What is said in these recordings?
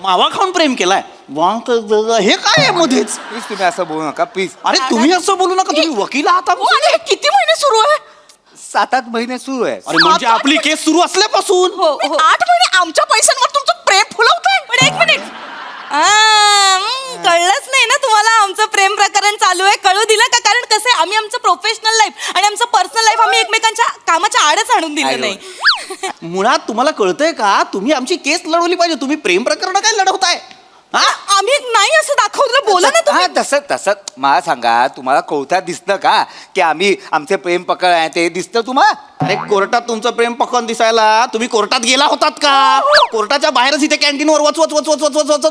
मावा खाऊन प्रेम केलाय हे काय आहे मध्येच? प्लीज तुम्ही असं बोलू नका प्लीज. अरे तुम्ही असं बोलू नका, तुम्ही वकील आहात आमचे. अरे किती महिने सुरू आहे? 7-8 महिने सुरू आहे. अरे म्हणजे आपली केस सुरू असल्यापासून. हो 8 महिने आमच्या पैशांवर तुमचं प्रेम फुलवतंय. पण एक मिनिट कळलंच नाही ना तुम्हाला आमचं प्रेम प्रकरण चालू आहे. कळू दिलं का? कारण कसं आहे, आम्ही आमचं प्रोफेशनल लाईफ आणि आमचं पर्सनल लाईफ आम्ही एकमेकांच्या कामाच्या आडच आणून दिलं नाही. मुळात तुम्हाला कळतंय का, तुम्ही आमची केस लढवली पाहिजे. तुम्ही प्रेम प्रकरण काय लढवताय? आम्ही नाही असं दाखवलं. बोला ना तुम्ही. तसं तसं मला सांगा, तुम्हाला कोर्टात दिसतं का की आम्ही आमचे प्रेम प्रकरण आहे ते दिसतं तुम्हाला? अरे कोर्टात तुमचं प्रेम प्रकरण दिसायला तुम्ही कोर्टात गेला होतात का? कोर्टाच्या बाहेरच इथे कॅन्टीनवर वच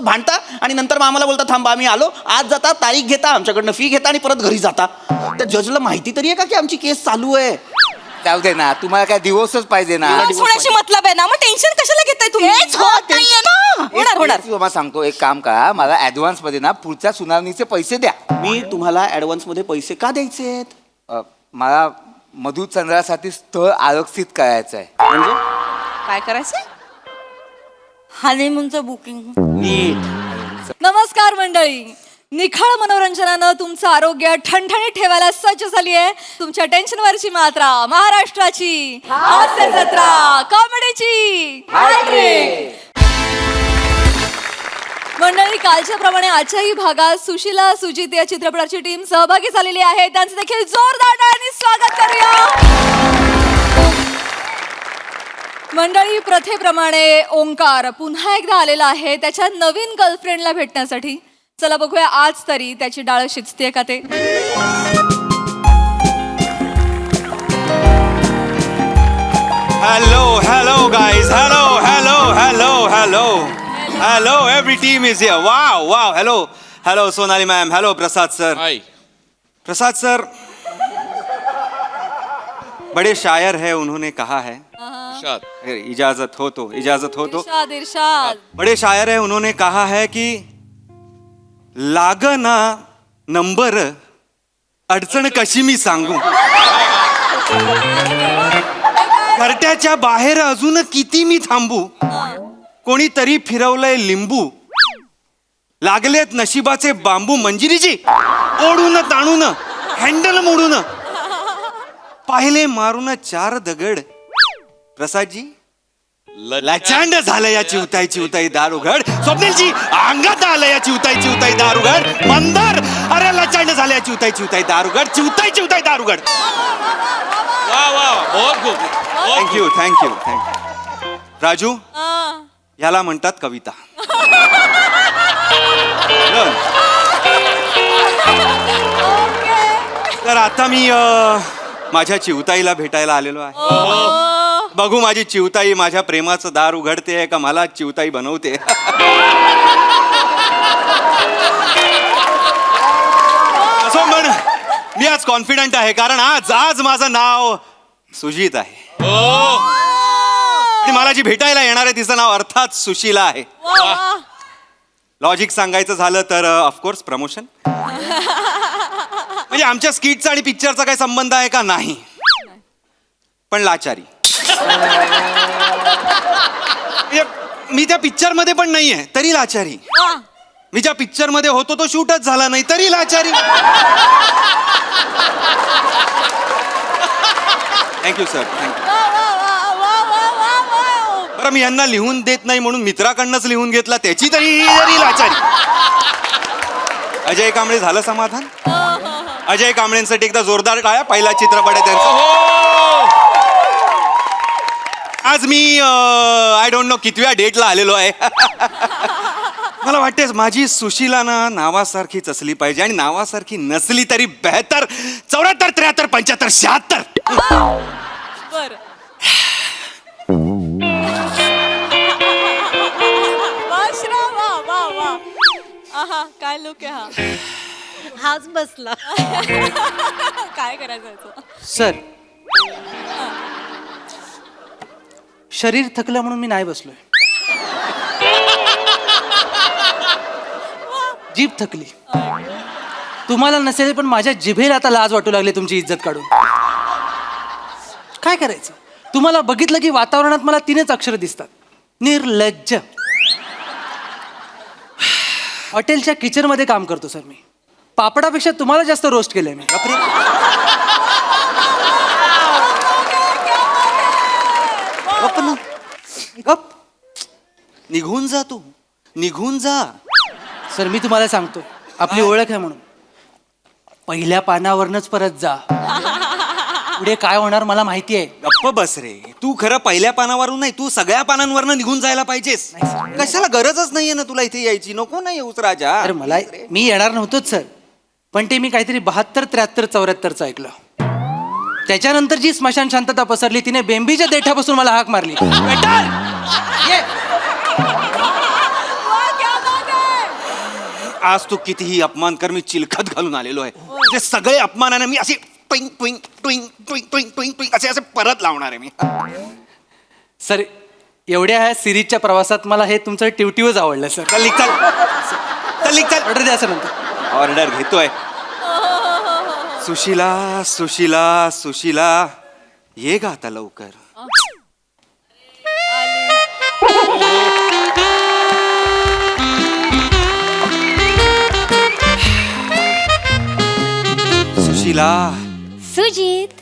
भांडता आणि नंतर मग आम्हाला बोलता थांबा आम्ही आलो. आज जाता, तारीख घेता, आमच्याकडनं फी घेता आणि परत घरी जाता. त्या जजला माहिती तरी आहे का की आमची केस चालू आहे? जाऊ दे ना, तुम्हाला काय दिवसच पाहिजे ना. दिवस होण्याची मतलब आहे ना, मग टेन्शन कशाला घेताय तुम्ही? हेच होत नाहीये ना. होणार. तुम्हाला सांगतो, एक काम करा, मला ऍडव्हान्स मध्ये ना पुढच्या सुनावणीचे पैसे द्या. मी तुम्हाला ऍडव्हान्स मध्ये पैसे का द्यायचे? मला मधुचंद्रासाठी स्थळ आरक्षित करायचं आहे. म्हणजे काय करायचं? हनीमूनचं बुकिंग. नीट. नमस्कार मंडळी, निखळ मनोरंजनानं तुमचं आरोग्य ठणठणीत ठेवायला सज्ज झाली आहे तुमच्या टेन्शनवरची मात्रा, महाराष्ट्राची हास्य जत्रा, कॉमेडीची हॅट्रिक. मंडळी, कालच्या प्रमाणे आजच्याही भागात सुशीला सुजित या चित्रपटाची टीम सहभागी झालेली आहे. त्यांचं देखील जोरदार टाळ्यांनी स्वागत करूया. मंडळी, प्रथेप्रमाणे ओंकार पुन्हा एकदा आलेला आहे त्याच्या नवीन गर्लफ्रेंडला भेटण्यासाठी. चला बघूया आज तरी त्याची डाळ शिजते का ते. Hello guys, hello, every team is here. Wow, hello Sonali ma'am, hello Prasad sir. Hi. Prasad sir बड़े शायर है, उन्होंने कहा है, Irshad. अगर इजाजत हो तो इरशाद इरशाद. बड़े शायर है, उन्होंने कहा है कि लागना नंबर अडचण कशी मी सांगू, घरट्याच्या बाहेर अजून किती मी थांबू, कोणीतरी फिरवलंय लिंबू, लागलेत नशिबाचे बांबू, मंजिरीजी ओढून ताणून हँडल मोडून पाहिले मारून 4 दगड. प्रसादजी लाचांड झालं या चिवताई दार उघड. स्वप्नीलजी अंगात आलं या चिवताई दार उघड. मंदार अरे लाचांड झालं या चिवताई दार उघड. चिवताई दार उघड. Wow, बहुत खूप. थँक्यू. राजू, याला म्हणतात कविता. तर आता मी माझ्या चिवताईला भेटायला आलेलो आहे. बघू माझी चिवताई माझ्या प्रेमाचं दार उघडते का मला चिवताई बनवते. असं म्हण, मी आज कॉन्फिडंट आहे कारण आज माझं नाव सुजित आहे आणि मला जी भेटायला येणार आहे तिचं नाव अर्थात सुशीला आहे. लॉजिक सांगायचं झालं तर ऑफकोर्स प्रमोशन. म्हणजे आमच्या स्किटचा आणि पिक्चरचा काही संबंध आहे का? नाही, पण लाचारी. म्हणजे मी त्या पिक्चर मध्ये पण नाहीये तरी लाचारी. मी ज्या पिक्चर मध्ये होतो तो शूटच झाला नाही तरी लाचारी. Thank you sir, thank you. बरं, मी यांना लिहून देत नाही म्हणून मित्राकडनंच लिहून घेतला त्याची तरी लाचारी. अजय कांबळे झालं समाधान? अजय कांबळेंसाठी एकदा जोरदार टाळ्या. पहिला चित्रपट आहे त्यांचा. आज मी आय डोंट नो कितव्या डेटला आलेलो आहे. मला वाटते माझी सुशीला ना नावासारखीच असली पाहिजे आणि नावासारखी नसली तरी बेहतर. 74, 73, 75, 76. बर. वा. काय लोक आहे हा. हाच बसला. काय करायचं? सर, शरीर थकलं म्हणून मी नाही बसलोय. जीभ थकली. तुम्हाला नसेल पण माझ्या जिभेला आता लाज वाटू लागली तुमची इज्जत काढून. काय करायचं? तुम्हाला बघितलं की वातावरणात मला 3च अक्षर दिसतात. निर्लज्ज. हॉटेलच्या किचनमध्ये काम करतो सर मी. पापडापेक्षा तुम्हाला जास्त रोस्ट केलंय मी. गप ना. गप. निघून जा तू, निघून जा. सर मी तुम्हाला सांगतो आपली ओळख आहे म्हणून पहिल्या पानावरनच परत जा. पुढे काय होणार मला माहिती आहे. गप्प बस रे. तू खरं पहिल्या पानावरून नाही, तू सगळ्या पानांवरनं निघून जायला पाहिजेस. कशाला गरजच नाहीये ना तुला इथे यायची. नको ना येऊस राजा. तर मला मी येणार नव्हतोच सर, पण ते मी काहीतरी 72, 73, 74चं ऐकलं. त्याच्यानंतर जी स्मशान शांतता पसरली तिने बेंबीच्या देठापासून मला हाक मारली. ये. आज तू कितीही अपमान कर, मी चिलखत घालून आलेलो आहे. ते सगळे अपमानाने मी असे ट्विंग ट्विंग ट्विंग ट्विंग ट्विंग ट्विंग ट्विंग असे असे परत लावणार आहे मी. सर एवढ्या ह्या सिरीजच्या प्रवासात मला हे तुमचं टिवटिवच आवडलं सर. चल निघ, चल चल निघ, चल. ऑर्डर द्या सर नंतर. ऑर्डर घेतोय. सुशिला सुशिला सुशिला ये गा आता लवकर. सुशिला सुजित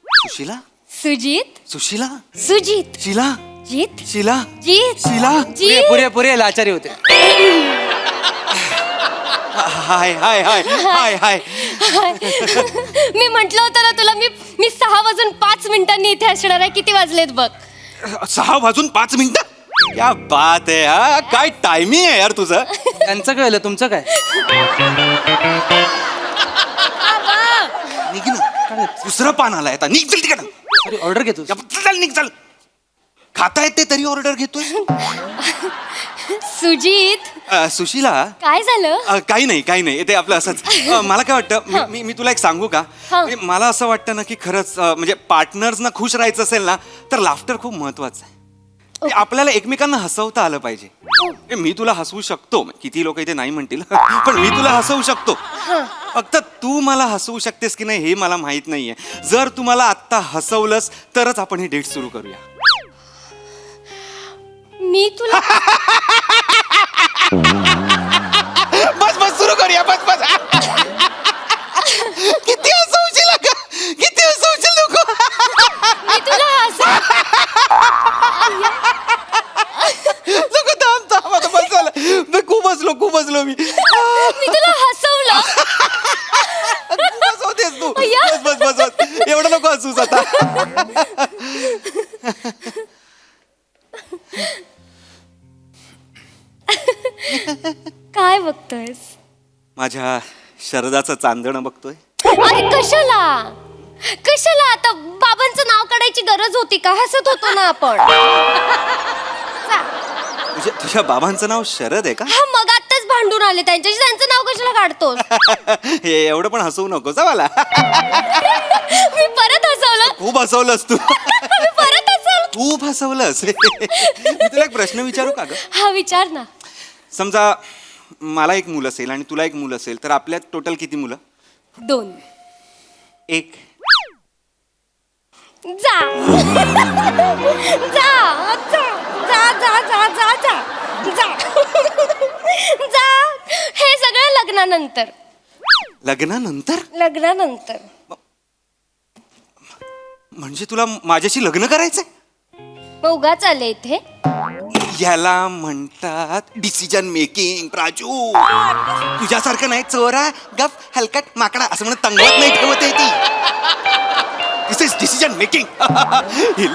सुशिला सुजित सुशिला सुजित शिला जीत शिला जीत शिला. जीत पुरे पुरे लाचारी होते. हाय हाय हाय हाय हाय. मी म्हंटल होतं ना तुला, मी 6:05 इथे असणार आहे. किती वाजलेत बघ? 6:05. क्या बात आहे. हा काय टायमिंग आहे यार तुझं. त्यांचं कळलं तुमचं काय. निघ ना. दुसरं पान आलाय आता. निघ चल तिकडं. सॉरी ऑर्डर घेतो. चल निघ चल. खाता येते तरी ऑर्डर घेतोय. सुजित सुशिला काय झालं? काही नाही काही नाही. ते आपलं असंच. मला काय वाटतं, मी तुला एक सांगू का. म्हणजे मला असं वाटतं ना की खरंच म्हणजे पार्टनर्सना खुश राहायचं असेल ना तर लाफ्टर खूप महत्वाचं आहे. म्हणजे आपल्याला एकमेकांना हसवता आलं पाहिजे. मी तुला हसवू शकतो, किती लोक इथे नाही म्हणतील, पण मी तुला हसवू शकतो. फक्त तू मला हसवू शकतेस की नाही हे मला माहित नाहीये. जर तू मला आत्ता हसवलंस तरच आपण ही डेट सुरू करूया. मी तुला बस बस सुरू करूया. बस बस. किती हसवशील अगं, किती हसवशील नको. मी तुला नको थांब थांब आता. बस झालं. खूप बसलो मी. मी तुला हसवलं. बस होतेस तू. अय्या. बस बस बस बस. एवढं नको हसूस आता. काय बघतोयस? माझ्या शरदाचं चांदणं बघतोय. अरे कशाला कशाला? आता बाबांचं नाव काढायची गरज होती का? हसत होतो ना आपण. म्हणजे तुझ्या बाबांचं नाव शरद आहे का? हा मग आत्ताच भांडून आले त्यांच्याशी. त्यांचं नाव कशाला काढतोस? हे एवढं पण हसवू नकोस हा मला. मी परत हसवलं. खूप हसवलंस तू. मी परत हसवलं. खूप हसवलंस. मी तुला एक प्रश्न विचारू का ग? हा विचार ना. समजा मला एक मूल असेल आणि तुला एक मूल असेल तर आपल्यात टोटल किती मुलं? 2. एक. जा जा जा जा जा जा जा जा जा. हे सगळं लग्नानंतर. लग्नानंतर? लग्नानंतर. म्हणजे तुला माझ्याशी लग्न करायचंय? मग उगाच आले इथे. याला म्हणतात डिसिजन मेकिंग. प्राजू तुझ्यासारखं नाही. चोरा गप हलकट माकडा असं म्हणत तंगवत नाही ठेवत आहे ती. दिस इज डिसिजन मेकिंग.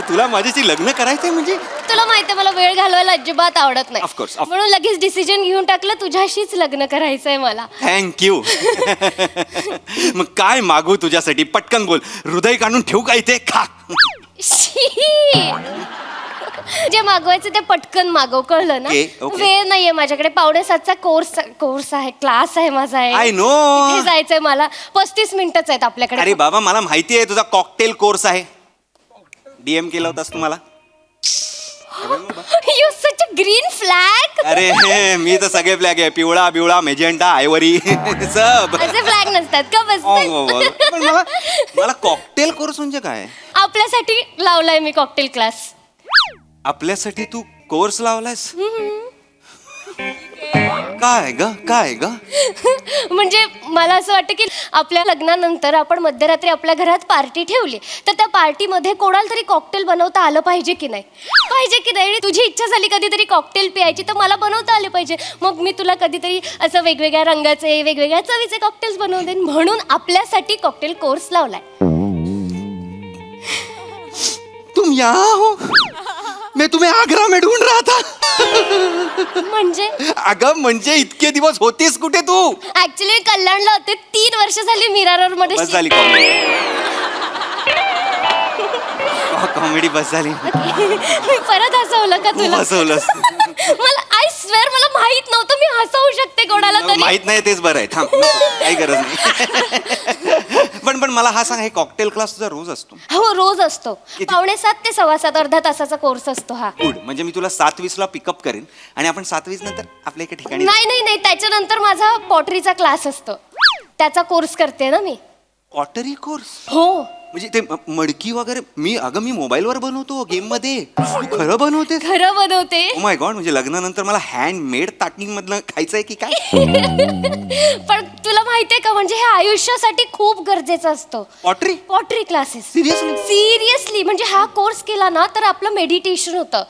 तुला माझ्याशी लग्न करायचंय म्हणजे? तुला माहिती मला वेळ घालवायला अजिबात आवडत नाही. Of course. म्हणून लगेच डिसिजन घेऊन टाकलं तुझ्याशीच लग्न करायचंय मला. थँक्यू. मग काय मागू तुझ्यासाठी? पटकन बोल. हृदय काढून ठेवू का इथे? खा. शी. जे मागवायचं ते पटकन मागव, कळलं ना? Okay, okay. वेळ नाहीये माझ्याकडे. 6:45चा कोर्स आहे, क्लास आहे माझा. I know. तिथे जायचंय मला. 35 मिनिटच आहेत आपल्याकडे. अरे बाबा मला माहिती आहे तुझा कॉकटेल कोर्स आहे. DM केला होतास तू मला. You such a green flag. अरे मी तर सगळे फ्लॅग आहे. पिवळा बिवळा मेजेंटा आयवरी सब. असे फ्लॅग नसतात का? बस पण मला कॉकटेल कोर्स म्हणजे काय? आपल्यासाठी लावलाय मी कॉकटेल क्लास. आपल्यासाठी तू कोर्स लावलायस? काय ग म्हणजे मला असं वाटतं की आपल्या लग्नानंतर आपण मध्यरात्री आपल्या घरात पार्टी ठेवली तर त्या पार्टीमध्ये कोणाला तरी कॉकटेल बनवता आलं पाहिजे की नाही आणि तुझी इच्छा झाली कधीतरी कॉकटेल प्यायची तर मला बनवता आले पाहिजे मग मी तुला कधीतरी असं वेगवेगळ्या रंगाचे वेगवेगळ्या चवीचे कॉकटेल्स बनवून देईन म्हणून आपल्यासाठी कॉकटेल कोर्स लावलाय. तुम यहाँ हो मैं तुम्हें आग्रा में ढूंढ रहा था. म्हणजे अगं म्हणजे इतके दिवस होतीस कुठे तू? ऍक्च्युली कल्याणला होते 3 वर्ष झाली मीरा रोड मध्ये बस झाली कॉमेडी बस झाली. मी परत हसवलं का तुला? हसवलंस. मला आय स्वेअर मला माहित नव्हतं मी हसवू शकते कोणाला तरी. माहित नाही तेच बरं आहे. थांब काही गरज नाही. पण मला हा सांग हे कॉकटेल क्लास तुझा रोज असतो? हो रोज असतो 6:45 ते 7:15 अर्धा तासाचा कोर्स असतो हा. गुड. म्हणजे मी तुला 7:20 ला पिकअप करेन आणि आपण 7:20 नंतर आपल्या एका ठिकाणी नाही त्याच्यानंतर माझा पॉटरीचा क्लास असतो त्याचा कोर्स करते ना मी. Pottery course? हो म्हणजे ते मडकी वगैरे मी मोबाईलवर बनवतो गेम मध्ये. तू खरं बनवते? खरं बनवते. Oh my God. म्हणजे लग्नानंतर मला हँडमेड ताटणी मधलं खायचंय की काय? पण तुला माहितीये का म्हणजे हे आयुष्यासाठी खूप गरजेचं असतं पॉटरी क्लासेस. सिरियसली म्हणजे हा कोर्स केला ना तर आपलं मेडिटेशन होतं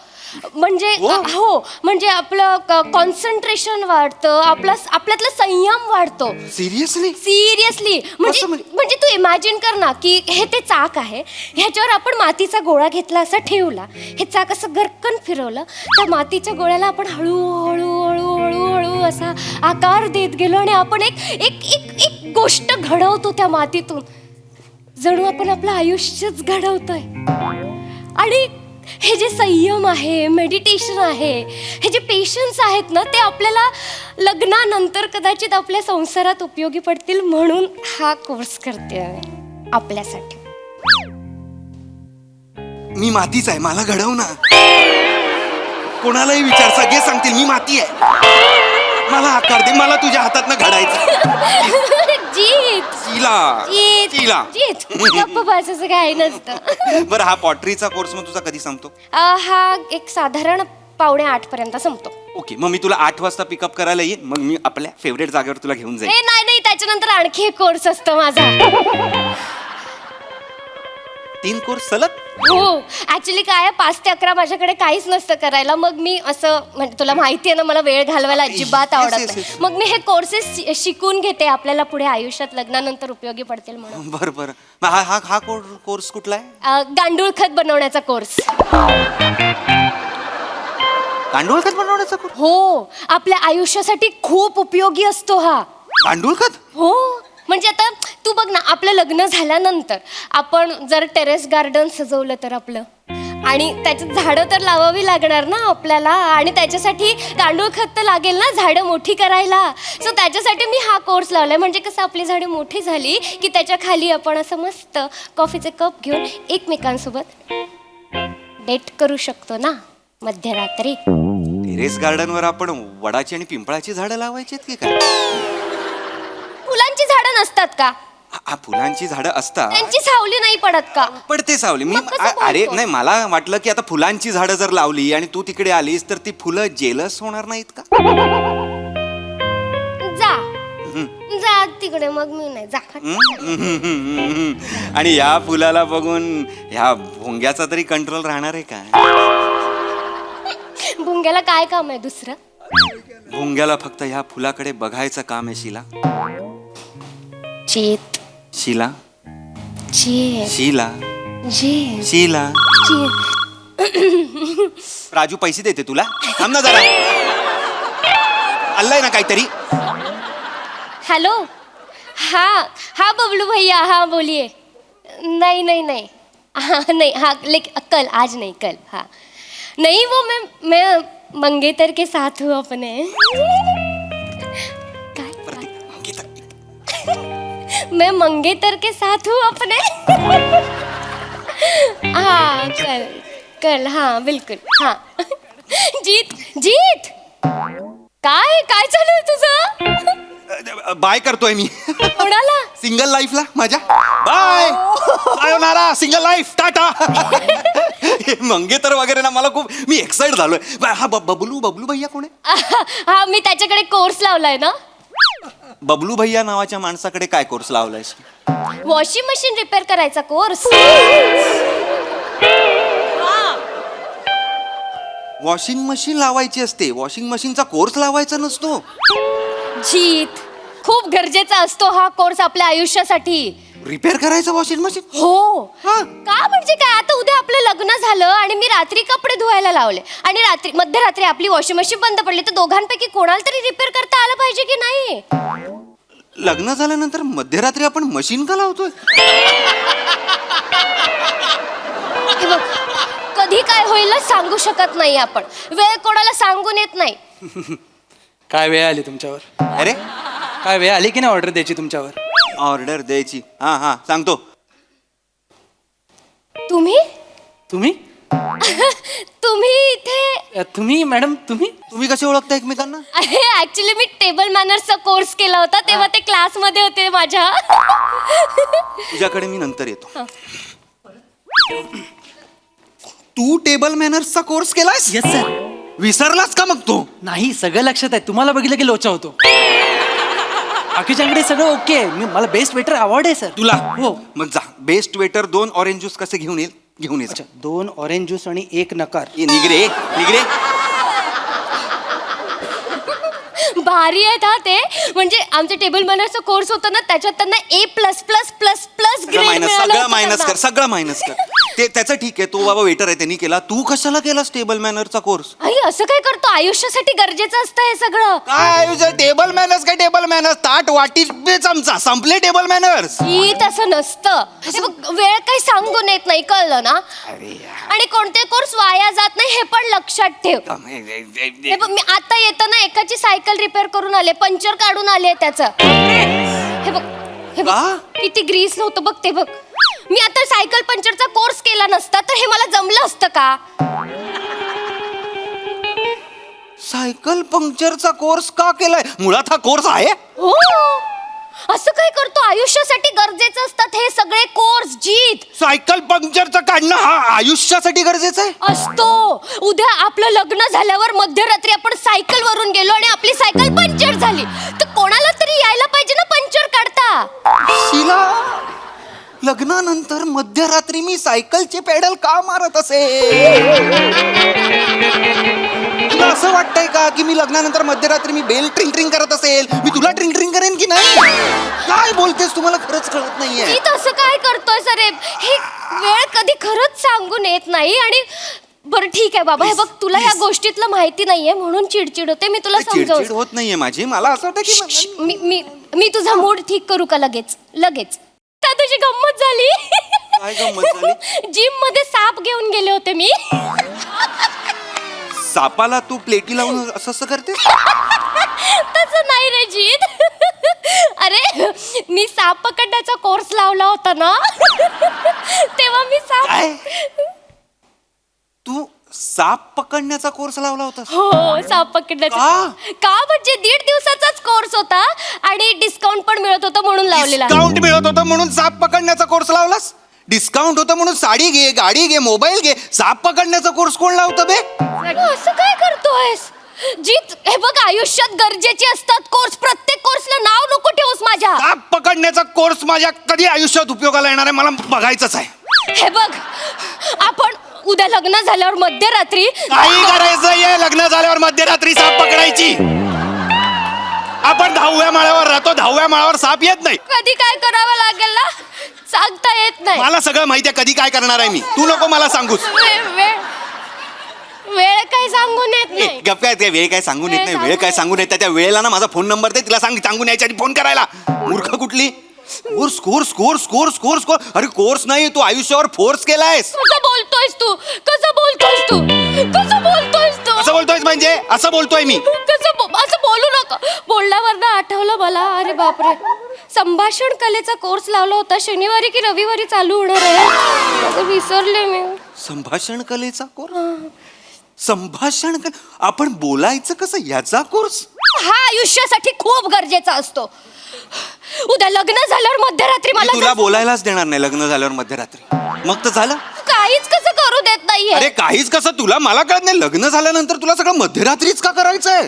म्हणजे हो म्हणजे आपलं कॉन्सन्ट्रेशन वाढतं आपल्यातलं संयम वाढतो. सिरियसली म्हणजे तू इमॅजिन कर ना की हे ते चाक आहे ह्याच्यावर आपण मातीचा गोळा घेतला असा ठेवला हे चाक असं गरकन फिरवलं त्या मातीच्या गोळ्याला आपण हळूहळू असा आकार देत गेलो आणि आपण एक गोष्ट घडवतो त्या मातीतून जणू आपण आपलं आयुष्यच घडवतोय. आणि हे जे संयम आहे मेडिटेशन आहे हे जे पेशन्स आहेत ना ते आपल्याला लग्नानंतर कदाचित आपल्या संसारात उपयोगी पडतील म्हणून हा कोर्स करते आम्ही आपल्यासाठी. मी मातीच आहे मला घडव ना. कोणालाही विचार सगळे सांगतील मी माती आहे. मला आकार दे मला तुझ्या हातातनं घडायचं. जीत गप्प बसायचं काही नसतं. बरं हा पॉटरीचा कोर्स मग तुझा कधी संपतो? हा एक साधारण 7:45 पर्यंत संपतो. ओके. मग मी तुला 8 वाजता पिकअप करायला येईन मग मी आपल्या फेवरेट जागेवर तुला घेऊन जाईन. नाही त्याच्यानंतर आणखी एक कोर्स असतो माझा. 3 कोर्स सलग? हो ऍक्च्युली काय 5 ते 11 माझ्याकडे काहीच नसतं करायला मग मी असं म्हणजे तुला माहिती आहे ना मला वेळ घालवायला अजिबात आवडत नाही. मग मी हे कोर्सेस शिकून घेते आपल्याला पुढे आयुष्यात लग्नानंतर उपयोगी पडतील म्हणून. बरं हा कोर्स कुठला आहे? गांडूळ खत बनवण्याचा कोर्स. गांडूळ खत बनवण्याचा कोर्स? हो आपल्या आयुष्यासाठी खूप उपयोगी असतो हा गांडूळ खत. हो म्हणजे आता तू बघ ना आपलं लग्न झाल्यानंतर आपण जर टेरेस गार्डन सजवलं तर आपलं आणि त्याच्यात झाडं तर लावावी लागणार ना आपल्याला आणि त्याच्यासाठी गांडूळ खत तर लागेल ना झाडं मोठी करायला. सो त्याच्यासाठी मी हा कोर्स लावलाय म्हणजे कसं आपली झाडं मोठी झाली की त्याच्या खाली आपण असं मस्त कॉफीचे कप घेऊन एकमेकांसोबत डेट करू शकतो ना मध्यरात्री. टेरेस गार्डन वर आपण वडाची आणि पिंपळाची झाडं लावायची की काय? फुलांची झाडं नसतात का? फुलांची झाडं असतात त्यांची सावली नाही पडत का? पडते सावली. मी मग कसं अरे बोलतो? नाही मला वाटलं की आता फुलांची झाडं जर लावली आणि तू तिकडे आलीस तर ती फुलं जेलस होणार नाहीत का? जा तिकडे मग मी नाही जा. आणि या फुलाला बघून ह्या भोंग्याचा तरी कंट्रोल राहणार आहे का? भुंग्याला काय काम आहे दुसरं? भोंग्याला फक्त ह्या फुलाकडे बघायचं काम आहे शीला. चेत शीला चेत शीला जे शीला. चेत राजू पैसे देते तुला. थांब ना जरा. आलंय ना काहीतरी. हेलो हा बबलू भैया हाँ बोलिए. नहीं हाँ नहीं हाँ लेकिन कल आज नहीं कल हाँ नहीं वो मैं मंगेतर के साथ हूँ अपने. मैं मंगेतर के साथ हूँ अपने. हाँ कल हाँ बिल्कुल हाँ. जीत काय चालू आहे तुझं? बाय करतोय मी. कोणाला? सिंगल लाईफला माझ्या. बाय. सायोनारा सिंगल लाईफ. टाटा. हे मंगेतर वगैरे ना मला खूप मी एक्साइट झालोय. हा बबलू भैया कोण आहे? हा मी त्याच्याकडे कोर्स लावलाय ना. बबलू भैया नावाच्या माणसाकडे काय कोर्स लावलायस? वॉशिंग मशीन रिपेअर करायचा कोर्स. वॉशिंग मशीन लावायची असते, वॉशिंग मशीनचा कोर्स लावायचा नसतो. जीत खूप गरजेचा असतो हा कोर्स आपल्या आयुष्यासाठी. रिपेअर करायचं वॉशिंग मशीन? हो. हा. का म्हणजे काय, आता उद्या आपलं लग्न झालं आणि मी रात्री कपडे धुवायला लावले आणि रात्री मध्यरात्री आपली वॉशिंग मशीन बंद पडली, तर दोघांपैकी कोणाला तरी रिपेअर करता आलं पाहिजे की नाही. लग्न झाल्यानंतर मध्यरात्री आपण मशीन का लावतोय? हे बघ, कधी काय होईल ना सांगू शकत नाही आपण. वेळ कोणाला सांगून येत नाही. काय वेळ आली तुमच्यावर? अरे काय वेळ आली की नाही ऑर्डर द्यायची तुमच्यावर? ऑर्डर द्यायची. हा सांगतो. तुम्ही तुम्ही तुम्ही इथे तुम्ही मॅडम तुम्ही तुम्ही कसे ओळखता एकमेकांना? अरे ऍक्च्युली मी टेबल मॅनर्सचा कोर्स केला होता तेव्हा ते क्लास मध्ये होते माझ्या. तुझ्याकडे मी नंतर येतो. तू टेबल मॅनर्सचा कोर्स केलास? Yes sir. विसरलास का मग तू? नाही, सगळं लक्षात आहे. तुम्हाला बघितलं की लोचा होतो. बाकीच्याकडे सगळं ओके आहे. मला बेस्ट वेटर अवॉर्ड आहे सर. तुला? हो. मग जा, बेस्ट वेटर 2 ऑरेंज ज्यूस कसे घेऊन ये. अच्छा, 2 ऑरेंज ज्यूस आणि 1 नकार. निगरे. भारी आहेत हा ते. म्हणजे आमच्या टेबल मॅनर्सचा कोर्स होता ना, त्याच्यात त्यांना A++++ ग्रेड सगळं मायनस कर. ते त्याचं ठीक आहे, तो बाबा वेटर आहे, त्यांनी केला. तू कशाला केलास टेबल मॅनरचा कोर्स? आई असं काय करतो, आयुष्यासाठी गरजेचं असतं हे सगळं. काय टेबल मॅनर्स? काय टेबल मॅनर्स? ताट वाटी चमचा संपले टेबल मॅनर्स. ही तसं नसतं. हे बघ, वेळ काही सांगून येत नाही, कळलं ना. आणि कोणते कोर्स वाया जात नाही हे पण लक्षात ठेव. हे बघ, मी आता येताना एकाची सायकल रिपेअर करून आले, पंक्चर काढून आले त्याचं. हे बघ किती ग्रीस नव्हतं बघ ते बघ. मी आता सायकल पंक्चरचा कोर्स केला नसता तर हे मला जमलं असतं का? सायकल पंक्चरचा कोर्स का केलाय? मुळात हा कोर्स आहे? हो. असं काय करतो, आयुष्यासाठी गरजेचं असतात हे सगळे कोर्स. जीत, सायकल पंक्चरचं काढणं हा आयुष्यासाठी गरजेचं आहे असतो. उद्या आपलं लग्न झाल्यावर मध्यरात्री आपण सायकल वरून गेलो आणि आपली सायकल पंक्चर झाली तर कोणाला तरी यायला पाहिजे ना पंक्चर काढता. शिला, लग्नानंतर मध्यरात्री मी सायकलचे पेडल का मारत असे? तुला असं वाटतंय का की मी लग्नानंतर मध्यरात्री मी बेल ट्रिंग ट्रिंग करत असेल? मी तुला ट्रिंग ट्रिंग करेन की नाही? काय बोलतेस, तुम्हाला खरंच कळत नाहीये. जीत असं काय करतोय सर? हे वेळ कधी खरंच सांगून येत नाही. आणि बरं ठीक आहे बाबा, हे बघ तुला ह्या गोष्टीतलं माहिती नाहीये म्हणून चिडचिड होते. मी तुला चिडचिड समजावतो. होत नाहीये माझी. मला असं वाटतं की मी मी मी तुझा मूड ठीक करू का लगेच? का तुझी गंमत झाली? काय गंमत झाली? जिम मध्ये साप घेऊन गेले होते मी. सापाला तू प्लेटी लावून असं करते? तसं नाही रे जीत. अरे मी साप पकडण्याचा कोर्स लावला होता ना तेव्हा मी काय? साप. तू साप पकडण्याचा कोर्स लावला होता? हो, साप पकडण्याचा. का म्हणजे 1.5 दिवसाचाच कोर्स होता आणि डिस्काउंट पण मिळत होतं म्हणून लावलेला. डिस्काउंट मिळत होतं म्हणून साप पकडण्याचा कोर्स लावलास? डिस्काउंट होतं म्हणून साडी घे, गाडी घे, मोबाईल घे. साप पकडण्याचा कोर्स कोण लावतं बे? असं काय करतोयस जीत? हे बघ, आयुष्यात गरजेचे असतात कोर्स. प्रत्येक कोर्सला नाव नको ठेवूस माझ्या. साप पकडण्याचा कोर्स माझ्या कधी आयुष्यात उपयोगाला येणार आहे मला बघायचंच आहे. हे बघ, आपण उद्या लग्न झाल्यावर मध्यरात्री काही करायचंय. लग्न झाल्यावर मध्यरात्री साप पकडायची? आपण 10व्या माळ्यावर राहतो, 10व्या माळ्यावर साप येत नाही. कधी काय करावं लागेल ना सांगता येत नाही. मला सगळं माहिती आहे कधी काय करणार आहे मी. तू नको मला सांगूस. वेळ काय सांगून येत नाही. गप काय वेळ काय सांगून येत नाही? वेळ काय सांगून येत? त्या वेळेला ना माझा फोन नंबर दे, तिला सांगून यायच्या आधी फोन करायला. मूर्ख कुठली? कोर्स. अरे कोर्स नाही, तू आयुष्यावर फोर्स केलायस. कसं बोलतोयस तू? कसं बोलतोयस म्हणजे असं बोलतोय मी. असं बोलू नका. बोलल्यावर ना आठवलं मला. अरे बापरे, संभाषण कलेचा कोर्स लावला होता. शनिवारी की रविवारी चालू होणार आहे. विसरले मी. संभाषण कलेचा कोर्स? संभाषण कला? आपण बोलायचं कसं याचा कोर्स? हा आयुष्यासाठी खूप गरजेचा असतो. उद्या लग्न झाल्यावर मध्यरात्री मी मला तुला बोलायलाच देणार नाही लग्न झाल्यावर मध्यरात्री. मग तर झालं. काहीच कसं करू देत नाहीये. अरे काहीच कसं तुला मला कळत नाही. लग्न झाल्यानंतर तुला सगळं मध्यरात्रीच का करायचंय?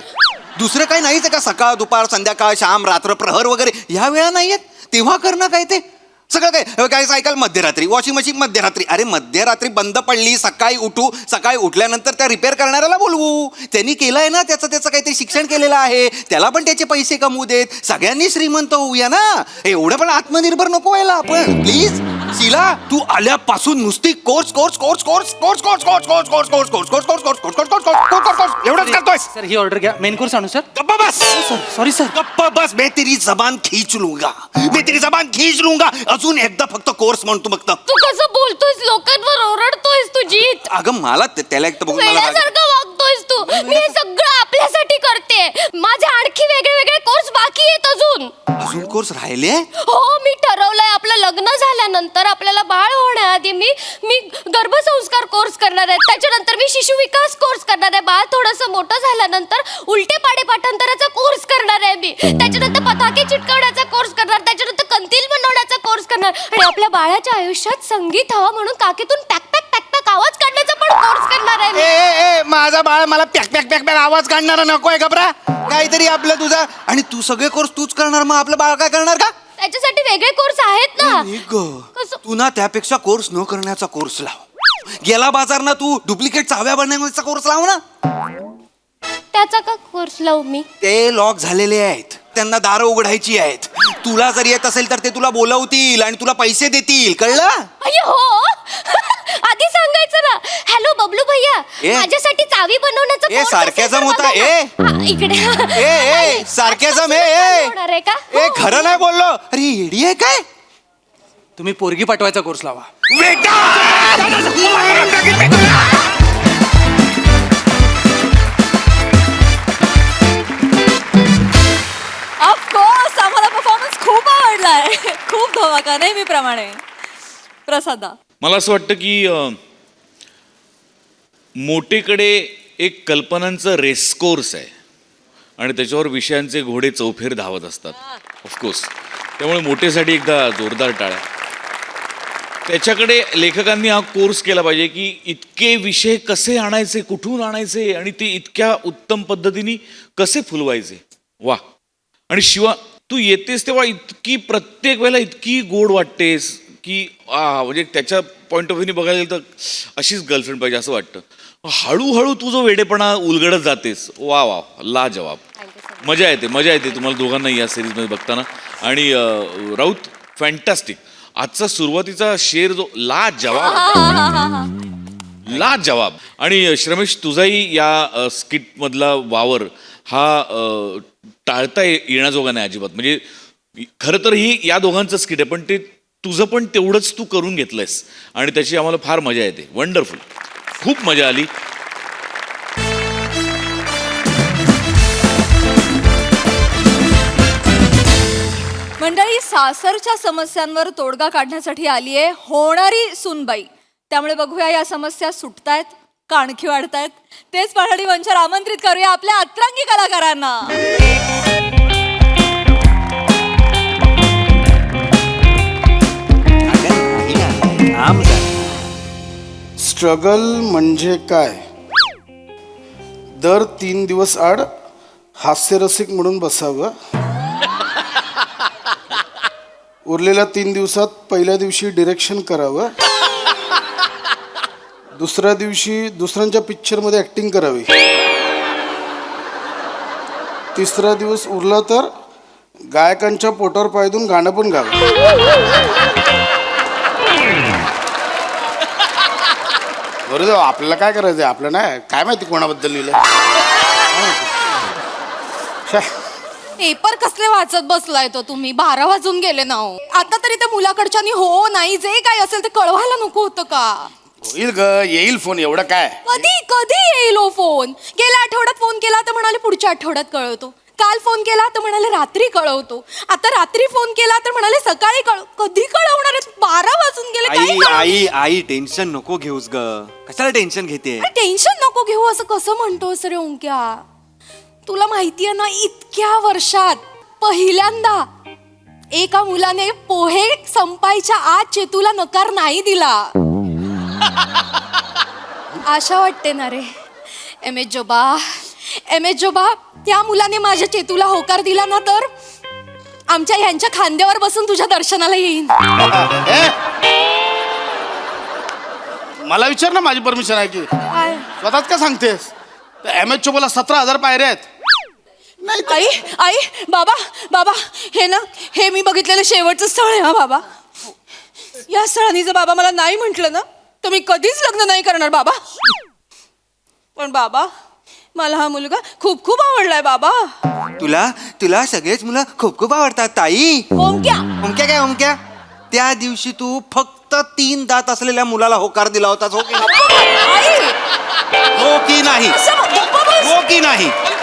दुसरं काही नाहीच आहे का? सकाळ दुपार संध्याकाळ श्याम रात्र प्रहर वगैरे ह्या वेळा नाहीयेत? तेव्हा करणं काय ते सगळं काय काय सायकल मध्यरात्री, वॉशिंग मशीन मध्यरात्री. अरे मध्यरात्री बंद पडली, सकाळी उठू, सकाळी उठल्यानंतर त्या रिपेअर करणाऱ्याला बोलवू. त्यांनी केलंय ना, त्याचं काहीतरी शिक्षण केलेलं आहे, त्याला पण त्याचे पैसे कमवू देत. सगळ्यांनी श्रीमंत होऊया ना. एवढं पण आत्मनिर्भर नको व्हायला आपण. प्लीज शीला, तू आल्यापासून नुसती course course course course course course course course course course course course course course course course course course course एवढंच करतोय. सर ही ऑर्डर घ्या. मेन कोर्स आणू सर. गप्पा बस. Sorry sir. गप्पा बस. मैं तेरी जबान खींच लूंगा, मैं तेरी जबान खींच लूंगा. अजून एकदा फक्त कोर्स म्हणतो फक्त. तू कसं बोलतोयस, लोकांवर ओरडतोयस तुझी. अगं मला त्याला एक तर बघून मला वेड्यासारखं वागतोयस तू. मी हे सगळं आपल्यासाठी करते. माझे आणखी वेगळे वेगळे कोर्स बाकी आहेत अजून कोर्स राहिले. हो, मी ठरवलंय आपलं लग्न झाल्यानंतर आपल्याला बाळ होण्याआधी मी गर्भसंस्कार कोर्स करणार आहे. त्याच्यानंतर मी शिशु विकास कोर्स करणार आहे. बाळ थोडंसं मोठं झाल्यानंतर उलटे पाडे पाठांतराचा कोर्स करणार आहे मी. त्याच्यानंतर पताके चिटकवण्याचा कोर्स करणार. त्याच्यानंतर कंदील बनवण्याचा कोर्स करणार. आणि आपल्या बाळाच्या आयुष्यात संगीत हवं म्हणून काकीतून पॅक पॅक पॅक पॅक आवाज काढण्याचा पण कोर्स करणार आहे मी. ए माझा बाळ मला पॅक पॅक पॅक पॅक आवाज काढणारा नकोय. घबरा काहीतरी आपलं तुझा. आणि तू सगळे कोर्स तूच करणार, मग आपलं बाळ काय करणार का? त्याच्यासाठी वेगळे कोर्स आहेत ना. कसं? तू ना त्यापेक्षा कोर्स न करण्याचा कोर्स लाव. गेला बाजार ना, तू डुप्लिकेट चाव्या बनवण्याचा कोर्स लाव ना. त्याचा का कोर्स लावू मी? ते लॉक झालेले आहेत, त्यांना दारं उघडायची आहेत. तुला जर येत असेल तर ते तुला बोलवतील आणि तुला पैसे देतील. कळलं? अय्यो हो. आधी सांगायचं ना. हॅलो बबलू भैया, ए. माझ्यासाठी चावी बनवण्याचा ए, कोर्स सारख्याजम असेल तर होता. बघा ए. ना. हा, इकडे ए सारख्याजम होणार आहे का? ए खरं नाही बोललो. अरे येडी आहे काय? तुम्ही पोरगी पाठवायचा कोर्स लावा. ऑफकोर्स आम्हाला परफॉर्मन्स खूप आवडलाय. खूप धमाका. नेहमीप्रमाणे. प्रसादा. मला असं वाटतं की मोठेकडे एक कल्पनांचं रेसकोर्स आहे आणि त्याच्यावर विषयांचे घोडे चौफेर धावत असतात ऑफकोर्स. त्यामुळे मोठेसाठी एकदा जोरदार टाळ्या. त्याच्याकडे लेखकांनी हा कोर्स केला पाहिजे की इतके विषय कसे आणायचे, कुठून आणायचे आणि ते इतक्या उत्तम पद्धतीने कसे फुलवायचे. वा. आणि शिवा, तू येतेस तेव्हा इतकी प्रत्येक वेळेला इतकी गोड वाटतेस की म्हणजे त्याच्या पॉईंट ऑफ व्ह्यूने बघायला गेलं तर अशीच गर्लफ्रेंड पाहिजे असं वाटतं. हळूहळू तू जो वेडेपणा उलगडत जातेस. वा वा, ला जवाब. मजा येते तुम्हाला दोघांना या सिरीजमध्ये बघताना. आणि राऊत फॅन्टॅस्टिक. आजचा सुरुवातीचा शेर जो ला जवाब. आणि श्रमेश, तुझाही या स्किटमधला वावर हा टाळता येण्याजोगा नाही अजिबात. म्हणजे खरं तर ही या दोघांचं स्किट आहे, पण ते तुझं पण तेवढंच तू करून घेतलंयस आणि त्याची आम्हाला फार मजा येते. वंडरफुल. खूप मजा आली. मंडळी, सासरच्या समस्यांवर तोडगा काढण्यासाठी आली आहे होणारी सूनबाई. त्यामुळे बघूया या समस्या सुटतायत का आणखी वाढतायत. तेच पाहण्यासाठी मंचावर आमंत्रित करूया आपल्या अतरंगी कलाकारांना. स्ट्रगल म्हणजे काय? दर 3 दिवस आड हास्यरसिक म्हणून बसावं. उरलेल्या 3 दिवसात पहिल्या दिवशी डिरेक्शन करावं, दुसऱ्या दिवशी दुसऱ्यांच्या पिक्चरमध्ये ॲक्टिंग करावी, तिसरा दिवस उरला तर गायकांच्या पोटावर पाय देऊन गाणं पण गावं. बरं, आपल्याला काय करायचं आहे? आपलं नाही काय माहिती कोणाबद्दल लिहिलं. पेपर कसले वाचत बसलाय तो तुम्ही? 12 वाजून गेले ना हो. आता तरी त्या मुलाकडच्यानी हो नाही जे काय असेल ते कळवायला नको होतं का? होईल ग, येईल फोन. एवढं काय? कधी कधी येईल हो फोन? गेल्या आठवड्यात फोन केला तर म्हणाले पुढच्या आठवड्यात कळवतो. काल फोन केला तर म्हणाले रात्री कळवतो. आता रात्री फोन केला तर म्हणाले सकाळी कधी कळवणार आहेत? 12 वाजून गेले. काय कळवणार? आई टेन्शन नको घेऊस ग. कशाला टेन्शन घेते? अरे टेन्शन नको घेऊ असं कसं म्हणतोस रे ओंक्या? तुला माहितीये ना, इतक्या वर्षात पहिल्यांदा एका मुलाने पोहे संपायच्या आत चेतूला नकार नाही दिला. आशा वाटते ना रे. एम एच जोबा, त्या मुलाने माझ्या चेतूला होकार दिला ना तर आमच्या ह्यांच्या खांद्यावर बसून तुझ्या दर्शनाला येईन. मला विचार ना, माझी परमिशन आहे की काय? स्वतःच का सांगतेस? एम एच चोबला 17,000 पायऱ्या आहेत. नाही तर- आई बाबा हे मी बघितलेलं शेवटचं स्थळ आहे हा बाबा. या स्थळाने जर बाबा मला नाही म्हटलं ना तर मी कधीच लग्न नाही करणार बाबा. पण बाबा मला हा मुलगा खूप खूप आवडलाय बाबा. तुला सगळेच मुलं खूप खूप आवडतात ताई. ओमक्या त्या दिवशी तू फक्त 3 दात असलेल्या मुलाला होकार दिला होतास, हो की नाही? हो की नाही?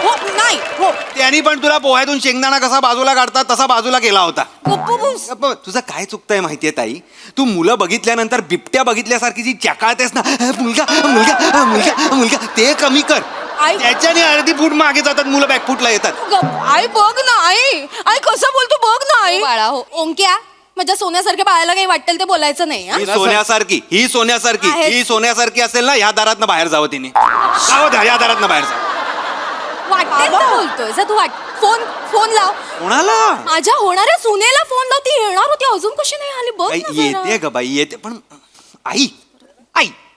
हो की नाही? हो त्यांनी पण तुला पोह्यातून शेंगदाणा कसा बाजूला काढतात तसा बाजूला केला होता. गप्प. तुझं काय चुकतंय माहितीये ताई? तू मुलं बघितल्यानंतर बिबट्या बघितल्यासारखी जी चकाळतेस ना, मुलगा मुलगा मुलगा मुलगा, ते कमी कर. त्याच्याने अर्धी फूट मागे जातात मुलं, बॅकफूटला येतात. आई बघ ना आई कसं बोलतो बघ ना आई. बाळा हो ओंक्या, माझ्या सोन्यासारख्या बाळाला काही वाटेल ते बोलायचं नाही हा? ही सोन्यासारखी असेल ना, ह्या दारातनं बाहेर जावं तिने. या दारातनं बाहेर जावं. वाटेल तर बोलतोय तू. फोन लाव. कोणाला? माझ्या होणाऱ्या सुनेला फोन लाव. ती येणार होती, अजून कशी नाही आली बघ बाई, ना जरा. येते ग बाई येते, पण आई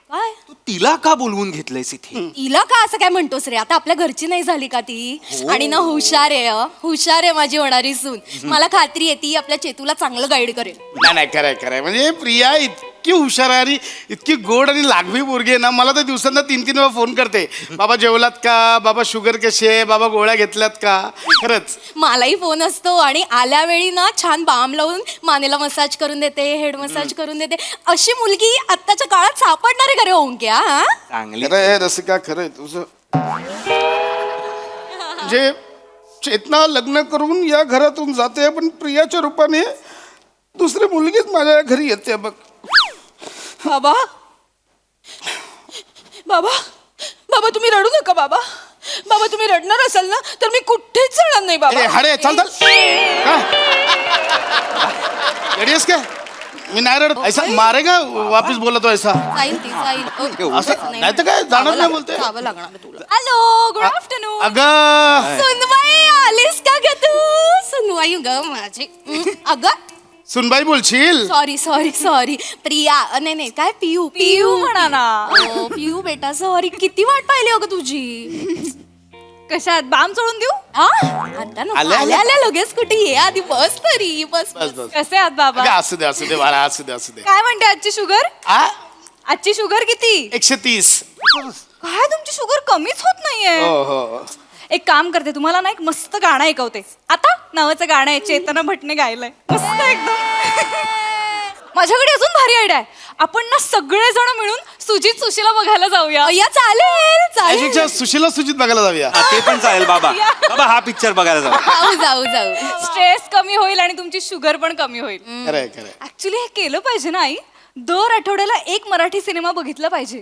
काय तू तिला का बोलवून घेतलंयस इथे? तिला का असं काय म्हणतोस रे? आता आपल्या घरची नाही झाली का ती? आणि ना हुशार आहे माझी होणारी सून. मला खात्री आहे ती आपल्या चेतूला चांगलं गाईड करेल. नाही खरंय म्हणजे प्रिया इतकी हुशार आहे आणि इतकी गोड आणि लागवी पोरगी आहे ना. मला तर दिवसांना 3-3 वेळा फोन करते, बाबा जेवलात का, बाबा शुगर कशी आहे, बाबा गोळ्या घेतल्यात का. खरंच मलाही फोन असतो आणि आल्या वेळी ना छान बाम लावून मानेला मसाज करून देते, हेड मसाज करून देते. अशी मुलगी आत्ताच्या काळात सापडणार आहे का रे ओंक्या? हा? चांगली. खरं आहे रसिका, खरंय तुझं. म्हणजे चेतना लग्न करून या घरातून जाते, पण प्रियाच्या रूपाने दुसरी मुलगीच माझ्या घरी येते बघ. बाबा तुम्ही रडू नका बाबा. तुम्ही रडणार असाल ना तर मी कुठेच जाणार नाही बाबा. हाडे चल काय रेडियस काय? मी नाही रडत. ऐसा मारेगा वापिस बोला तो ऐसा. जाईल असं नाही तर काय, जाणार नाही बोलते. जावं लागणार तुला. Hello, good afternoon. अगं सुनबाई आलीस का ग तू? सुनबाई ग माझी. अगं सुनबाई बोलशील? सॉरी प्रिया. नाही काय पियू म्हणा ना. पियू बेटा सॉरी. किती वाट पाहिली अगं तुझी. कशात बाम सोडून देऊ? आता नको. आल्या लगेच कुठे ये, आधी बस तरी. बस बस कसे आहात बाबा? अगं, असू दे बाळा, असू दे. काय म्हणते आजची शुगर? आ? आजची शुगर किती? 130. काय तुमची शुगर कमीच होत नाहीये. हो. एक काम करते, तुम्हाला ना एक मस्त गाणं ऐकवते. आता नावाचं गाणं आहे, चेतना भटने गायलंय. मस्त एकदम. माझ्याकडे अजून भारी आयडिया आहे. आपण ना सगळेजण मिळून सुजित सुशीला बघायला जाऊया. या चालेल ऐश्वर्या, सुशीला सुजित बघायला जाऊया. ते पण चालेल बाबा. बाबा हा पिक्चर बघायला जाऊ. जाऊ. स्ट्रेस कमी होईल आणि तुमची शुगर पण कमी होईल. खरंय ऍक्च्युली हे केलं पाहिजे ना आई. दर आठवड्याला एक मराठी सिनेमा बघितला पाहिजे.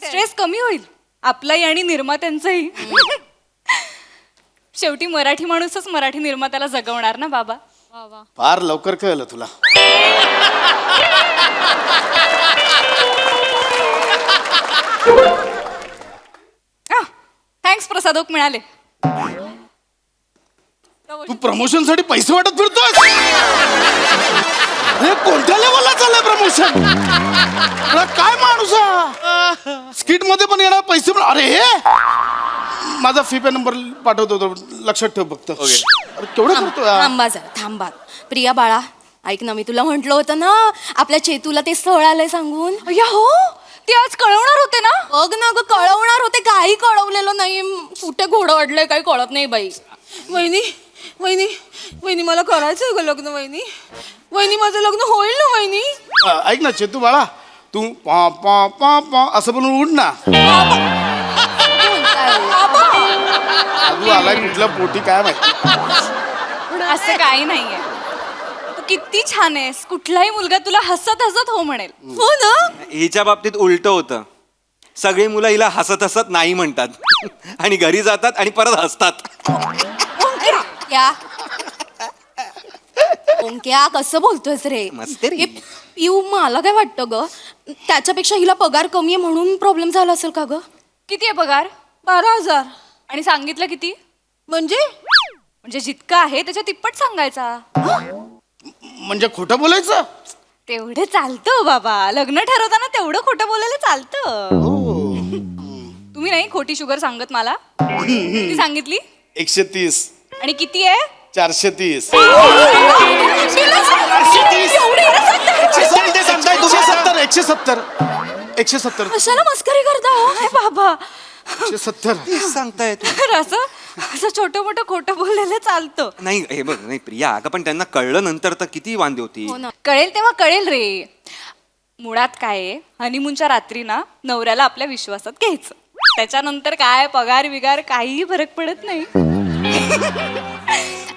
स्ट्रेस कमी होईल आपलाही आणि निर्मात्यांचाही. शेवटी मराठी माणूसच मराठी निर्मात्याला जगवणार ना बाबा. फार लवकर कळलं तुला. थँक्स प्रसादोक मिळाले. तू प्रमोशन साठी पैसे वाटत फिरतोय? अरे कोणत्या लेवलला चाललंय प्रमोशन? काय माणूस स्किट मध्ये पण येणार पैसे पण. अरे हे माझा फी पे नंबर पाठवतो, लक्षात ठेव फक्त. अरे केवढं करतोय? थांबा प्रिया बाळा, ऐक ना, मी तुला म्हंटल होतं ना आपल्या चेतूला ते स्थळ आलंय सांगून. हो, ते आज कळवणार होते ना. बघ ना ग, कळवणार होते, काही कळवलेलं नाही. कुठे घोडं अडलंय काही कळत नाही बाई. वहिनी मला करायचंय ग लग्न. वहिनी माझं लग्न होईल ना वहिनी? ऐक ना चेतू बाळा, तू पा पा पा पा असं बनवून उठ ना. तू आलाय कुठल्या पोटी काय माहिती. असं काही नाहीये. तू किती छान आहेस. कुठलाही मुलगा तुला हसत हसत हो म्हणेल. हो ना. हिच्या बाबतीत उलट होतं. सगळी मुलं हिला हसत हसत नाही म्हणतात आणि घरी जातात आणि परत हसतात. ओंक्या कसं बोलतोयस रे? मस्ती रे. पिऊ मला काय वाटतं ग, त्याच्यापेक्षा हिला पगार कमी आहे म्हणून प्रॉब्लेम झाला असेल का ग? किती आहे पगार? 12,000 आणि सांगितलं किती? म्हणजे म्हणजे जितका आहे त्याच्या तिप्पट सांगायचा. म्हणजे खोटं बोलायचं? तेवढं चालतं बाबा, लग्न ठरवताना तेवढं खोटं बोलायला चालतं. तुम्ही नाही खोटी शुगर सांगत मला. किती सांगितली? 130. आणि किती आहे? 430. 170. 170. कशाला मस्करी करता हो? काय बाबा 170. सांगतायत तर असं छोटं मोठं खोटं बोलायला चालतं. नाही हे बघ नाही प्रिया अगं पण त्यांना कळलं नंतर तर किती वांदे होती. हो ना. कळेल तेव्हा कळेल रे. मुळात काय आहे, हनीमूनच्या रात्री ना नवऱ्याला आपल्या विश्वासात घ्यायचं. त्याच्यानंतर काय पगार बिगार काहीही फरक पडत नाही.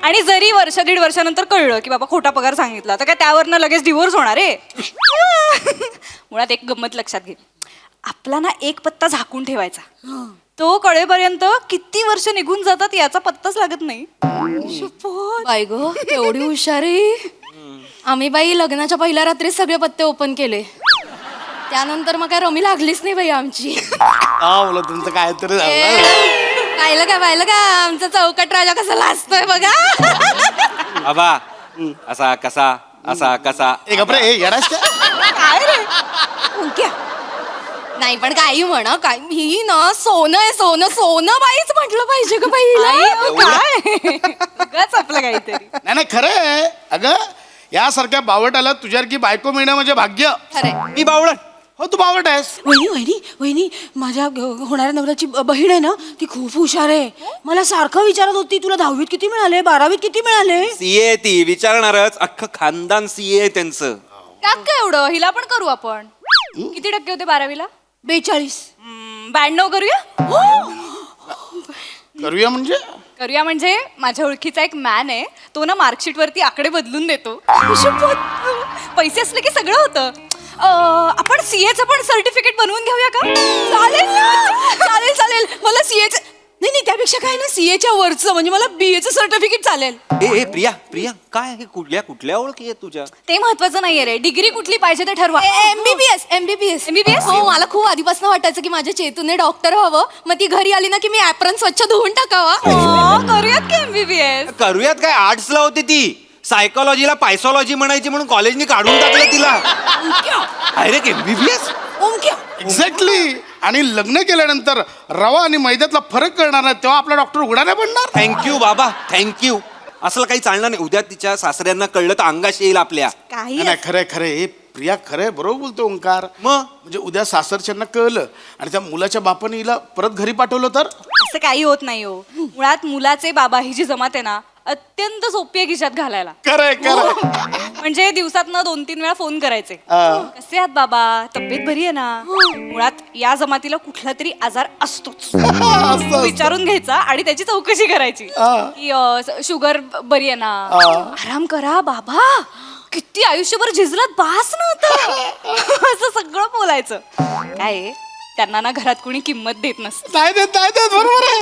आणि जरी वर्ष दीड वर्षानंतर कळलं की बाबा खोटा पगार सांगितला तर काय त्यावरनं लगेच डिवोर्स होणार आहे. मुळात एक गंमत लक्षात घे, आपला ना एक पत्ता झाकून ठेवायचा. तो कळेपर्यंत किती वर्ष निघून जातात याचा पत्ताच लागत नाही. बाय ग एवढी हुशारी. आम्ही बाई लग्नाच्या पहिल्या रात्री सगळे पत्ते ओपन केले. त्यानंतर मग काय रमी लागलीच नाही बाई आमची. बोला तुमचं काय तरी झालं. पाहिलं का आमचा चौकट राजा कसा लाजतोय बघा. बाबा असा कसा असा कसा ए गप्रे ए येडास का? काय रे उंक्या? नाही पण काही म्हणा काय ही ना सोनं आहे सोनं सोनं बाईच म्हटलं पाहिजे का बाईला. काय आपलं काहीतरी. नाही खरं आहे अगं, यासारख्या बावटाला तुझ्यासारखी बायको मिळणं म्हणजे भाग्य. खरे मी बावळट. हो तू बावट आहेस. वहिनी माझ्या होणाऱ्या नवऱ्याची बहीण आहे ना, ती खूप हुशार आहे. मला सारखं विचारत होती तुला 10वीत किती मिळाले 12वीत किती मिळाले. सीए ती विचारणारच अख्खं खानदान सीए त्यांचं. त्यात काय एवढं, हिला पण करू आपण. किती टक्के होते 12वीला? 42. 92 करूया. करूया म्हणजे करूया म्हणजे माझ्या ओळखीचा एक मॅन आहे, तो ना मार्कशीट वरती आकडे बदलून देतो. पैसे असले की सगळं होतं. आपण सीएचं पण सर्टिफिकेट बनवून घेऊया का? चालेल मला सीएचं नाही त्यापेक्षा काय ना सीएच्या वरचं म्हणजे मला बीएचं सर्टिफिकेट चालेल. ए प्रिया प्रिया काय हे कुठल्या ओळखी आहेत तुझ्या? ते महत्वाचं नाहीये रे, डिग्री कुठली पाहिजे ते ठरवा. एमबीबीएस हो. मला खूप आधीपासून वाटायचं की माझ्या चेतूने डॉक्टर व्हावं. मग ती घरी आली ना की मी ऍप्रन स्वच्छ धुवून टाकावा. करूयात की एमबीबीएस. करूयात काय, आर्ट्सला होती ती. सायकोलॉजीला पायसॉलॉजी म्हणायची म्हणून कॉलेजनी काढून टाकलं तिला. Direct MBBS. एक्झॅक्टली. आणि लग्न केल्यानंतर रवा आणि मैद्यातला फरक करणार नाही तेव्हा आपला डॉक्टर उघडा नाही पडणार. थँक्यू बाबा थँक्यू. असलं काही चालणार नाही. उद्या तिच्या सासऱ्यांना कळलं तर अंगाशी येईल आपल्या. नाही खरंय हे प्रिया खरंय बरोबर बोलतो ओंकार. मग म्हणजे उद्या सासरच्यांना कळलं आणि त्या मुलाच्या बापाने हिला परत घरी पाठवलं तर असं काही होत नाही हो. मुळात मुलाचे बाबा ही जी जमात आहे ना अत्यंत सोपी आहे खिशात घालायला. खरंय म्हणजे दिवसातनं 2-3 वेळा फोन करायचे. कसे आहात बाबा, तब्येत बरी आहे ना. मुळात या जमातीला कुठला तरी आजार असतोच. विचारून घ्यायचा आणि त्याची चौकशी करायची की शुगर बरी आहे ना, आराम करा बाबा, किती आयुष्यभर झिजलात बास नव्हतं. असं सगळं बोलायचं. काय त्यांना ना घरात कोणी किंमत देत नसते. नाही देत बरोबर आहे.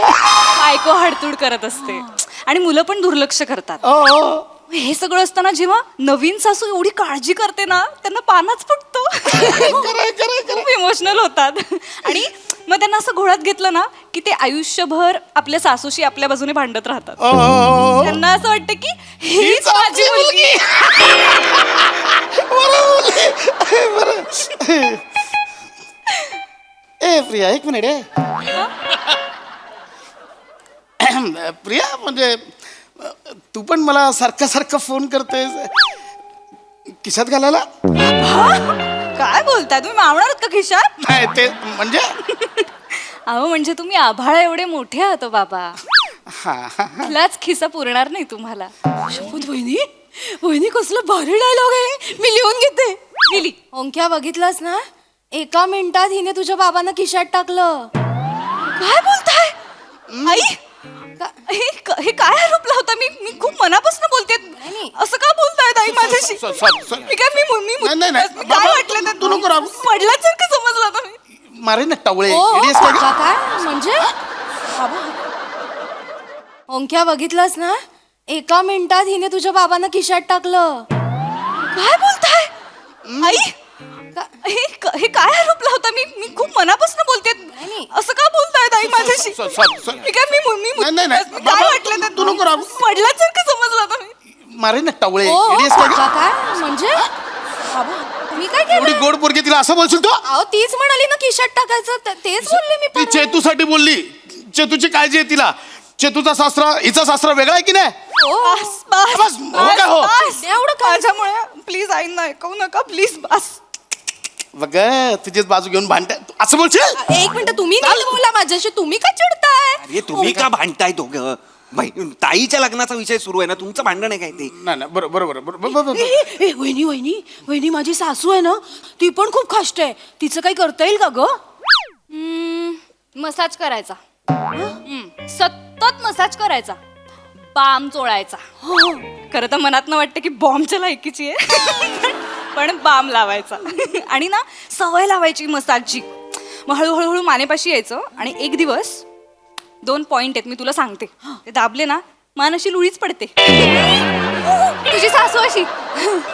बायको हडतूड करत असते आणि मुलं पण दुर्लक्ष करतात. हे सगळं असताना जेव्हा नवीन सासू एवढी काळजी करते ना त्यांना पानाच फुटतो. खूप इमोशनल होतात. आणि मग त्यांना असं घोळात घेतलं ना की ते आयुष्यभर आपल्या सासूशी आपल्या बाजूने भांडत राहतात. त्यांना असं वाटतं की हीच माझी मुलगी. ए प्रिया एक मिनिट प्रिया म्हणजे तू पण मला सारखं फोन करतेस खिशात घालायला. काय बोलताय तुम्ही, मावणार का खिशात? नाही ते म्हणजे अहो म्हणजे तुम्ही आभाळा एवढे मोठे आहात हो बाबा. तिलाच खिसा पुरणार नाही तुम्हाला. शपथ वहिनी कसलं भारी डायलॉग आहे. मी लिहून घेते. लिली ओंक्या बघितलंस ना, 1 मिनिटात हिने तुझ्या बाबांना खिशात टाकलं. काय बोलताय आई? हे काय आरोप लावता? मी खूप मनापासून बोलते. असं का बोलताय ताई माझ्याशी? मी काय नाही. काय वाटलं तू नको राहू. पडल्यासारखं समजलं तुम्ही. मारे ना टवळे ओ, इडियस का? काय म्हणजे ओंक्या बघितलंस ना, 1 मिनिटात हिने तुझ्या बाबांना खिशात टाकलं. काय बोलताय आई? हे काय आरोप लावता? मी खूप मनापासून बोलते. असं का बोलताय ताई माझ्याशी? मी काय मी नाही, नाही. काय बाबा, वाटलं तू नको रागू. पडल्यासारखं समजलं तुम्ही. मारे ना टवळे ओ, इडियस काय गं? काय म्हणजे बाबा मी काय एवढी केलं? गोड पोरगी तिला असं बोलशील तू अहो तीच म्हणाली ना खिशात टाकायचं तेच बोलले मी ती परवा. चेतूसाठी बोलली. चेतूची काळजी आहे तिला. चेतूचा सासरा हिचा सासरा वेगळा आहे की नाही? बस बस बस, हो काय हो? बस. एवढं काय? माझ्यामुळे प्लीज आईंना ऐकवू नका प्लीज. बस. बघ तुझीच बाजू घेऊन भांडताय तू असं बोलशील? एक मिनिट तुम्ही नाही बोला माझ्याशी. तुम्ही का चिडताय? अरे तुम्ही का भांडताय दोघं? बाई, ताईच्या लग्नाचा विषय सुरू आहे ना, तुमचं भांडण आहे काय ते? नाही नाही बरोबर ए वहिनी वहिनी वहिनी माझी सासू आहे ना ती पण खूप खाष्ट आहे. तिचं काही करता येईल का ग? मसाज करायचा. सतत मसाज करायचा. बाम चोळायचा. खरं तर मनात वाटतं की बॉम्बच्या लायकीची आहे पण बाम लावायचा. आणि ना सवय लावायची मसाजची. मग हळूहळू मानेपाशी यायचं आणि एक दिवस 2 पॉइंट आहेत मी तुला सांगते. ते दाबले ना मान अशी लुळीच पडते. तुझी सासू अशी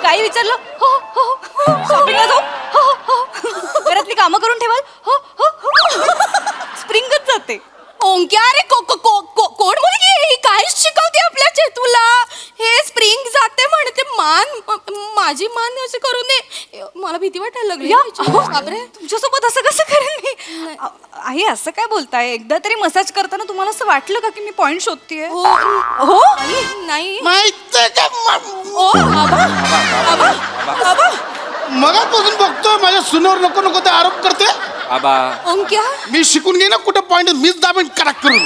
काही विचारलं हो हो शॉपिंगला जाऊ हो हो घरातली कामं करून ठेवाल हो हो स्प्रिंगच जाते. ओंक्या अरे कोण मुलगी आहे ही? काय शिकवते आपल्या चेतूला? हे स्प्रिंग जाते म्हणते. माझी मान अशी करू नये. मला भीती वाटायला लागली. बापरे तुमच्यासोबत असं कसं करेन मी? आई असं काय बोलताय? एकदा तरी मसाज करताना तुम्हाला असं वाटलं का की मी पॉइंट शोधतेय? हो नाही माहित का ओ बाबा बाबा बाबा मगापासून बघतोय माझ्या सुनावर नको नको ते आरोप करते. बाबा ओंक्या मी शिकून घे ना कुठं पॉइंट मीच दाबेन कडक करून.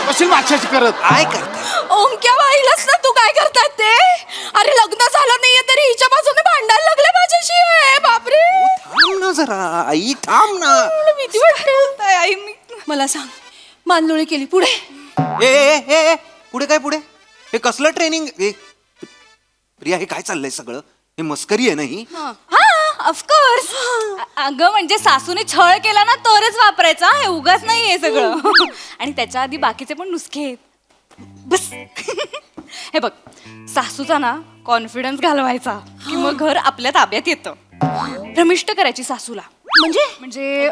कशी मागच्याशी करत काय करताय? ओंक्या पाहिलंस ना तू काय करतात ते? अरे लग्न झालं नाहीये तरी हिच्या बाजूने भांडायला लागले माझ्याशी. बापरे थांब ना जरा आई, थांब ना. मला भीती वाटते. आई मी मला सांग मानलोळी केली पुढे. ए पुढे काय पुढे? हे कसलं ट्रेनिंग? प्रिया हे काय चाललंय सगळं? हे मस्करी आहे ना ही? हा ऑफकोर्स. अगं म्हणजे सासूने छळ केला ना तरच वापरायचा. हे उगाच नाही आहे सगळं. आणि त्याच्या आधी बाकीचे पण नुसके आहेत. बस हे बघ सासूचा ना कॉन्फिडन्स घालवायचा की मग घर आपल्या ताब्यात येतं. भ्रमिष्ट करायची सासूला. म्हणजे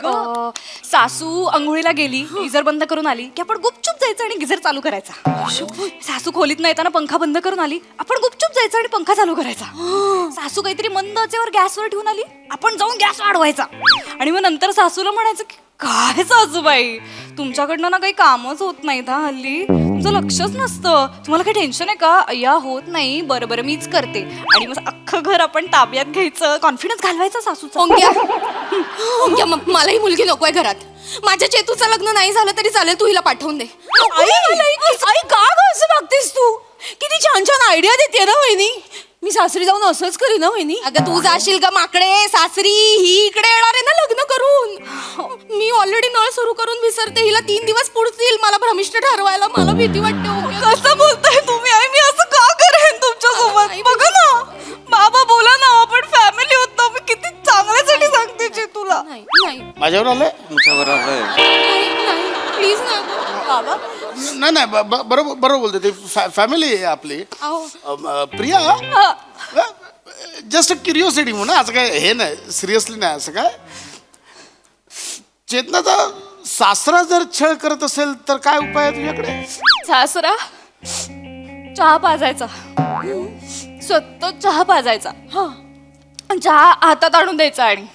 सासू अंघोळीला गेली गिझर बंद करून आली की आपण गुपचूप जायचं आणि गिझर चालू करायचा. सासू खोलीत नाही येताना पंखा बंद करून आली आपण गुपचूप जायचं आणि पंखा चालू करायचा. सासू काहीतरी मंद आचेवर गॅसवर ठेवून आली आपण जाऊन गॅस वाढवायचा. आणि मग नंतर सासूला म्हणायचं की काय सासूबाई तुमच्याकडनं ना काही कामच होत नाहीत हा हल्ली. तुमचं लक्षच नसतं. तुम्हाला काही टेन्शन आहे का? या होत नाही. बरं बरं मीच करते. आणि मग अख्खं घर आपण ताब्यात घ्यायचं. कॉन्फिडन्स घालवायचा सासूचा. ओंक्या मलाही मुलगी नकोय घरात. माझ्या चेतूचं लग्न नाही झालं तरी चालेल. तू हिला पाठवून दे. आई का ग असं वागतेस तू? किती छान छान आयडिया देते ना वहिनी. मी सासरी जाऊन असंच करीन ना वहिनी. अगं तू जाशील का माकडे? सासरी ही इकडे येणार आहे ना लग्न करून. मी ऑलरेडी नळ सुरू करून विसरते. हिला 3 दिवस पुढतील मला भ्रमिष्ट ठरवायला. मला भीती वाटते ओंक्या. कसं बोलताय तुम्ही? आई मी असं का करेन तुमच्या सोबत? बघा ना बाबा बोला ना आपण फॅमिली होत ना. मी किती चांगल्यासाठी सांगते जे तुला. नाही नाही माझ्यावर आलंय? तुमच्यावर आलंय. नाही प्लीज ना बाबा. नाही बरोबर बोलते ते फॅमिली आहे आपली. प्रिया जस्ट क्युरिओसिटी म्हणून असं काय हे नाही सिरियसली नाही असं काय. चेतनाचा सासरा जर छळ करत असेल तर काय उपाय आहे तुझ्याकडे? सासरा चहा पाजायचा. सतत चहा पाजायचा. चहा हातात आणून द्यायचा आणि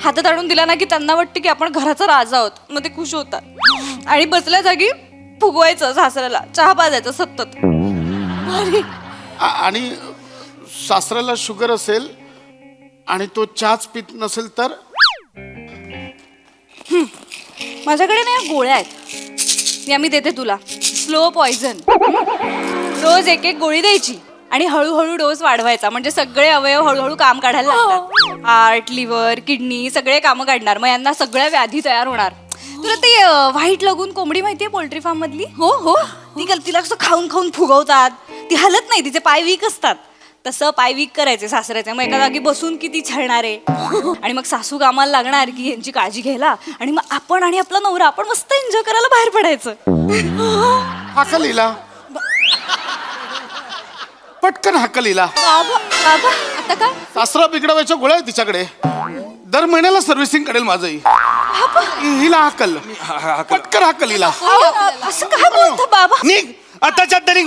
हातात आणून दिला ना की त्यांना वाटतं की आपण घराचा राजा आहोत. मग ते खुश होतात. आणि बसल्या जागी फुगवायचं सासऱ्याला. चहा पाजायचं सतत. आणि सासऱ्याला शुगर असेल आणि तो चहाच पित नसेल तर? माझ्याकडे ना या गोळ्या आहेत. या मी देते तुला. Slow poison. रोज एक एक गोळी द्यायची आणि हळूहळू डोस वाढवायचा. म्हणजे सगळे अवयव हळूहळू काम काढायला लागतात. हार्ट लिव्हर किडनी सगळे कामं काढणार. मग यांना सगळ्या व्याधी तयार होणार. तुला ते व्हाईट लगून कोंबडी माहितीये पोल्ट्री फार्म मधली? हो हो तिला कसं खाऊन खाऊन फुगवतात. ती हलत नाही. तिचे पाय वीक असतात. तसं पाय वीक करायचे सासऱ्याचे. मग एका जागी बसून किती छळणार आहे. आणि मग सासू कामाला लागणार की यांची काळजी घ्यायला. आणि मग आपण आणि आपला नवरा आपण मस्त एन्जॉय करायला बाहेर पडायचं. हाकलीला पटकन हाकलीला. बाबा आता काय? सासरा बिघडवायच्या गोळ्या आहे तिच्याकडे. दर महिन्याला सर्व्हिसिंग करेल माझं ही. हिला हाकल पटकर हाकल हिला. असं काय बोलता बाबा? निघ आताच्या तरी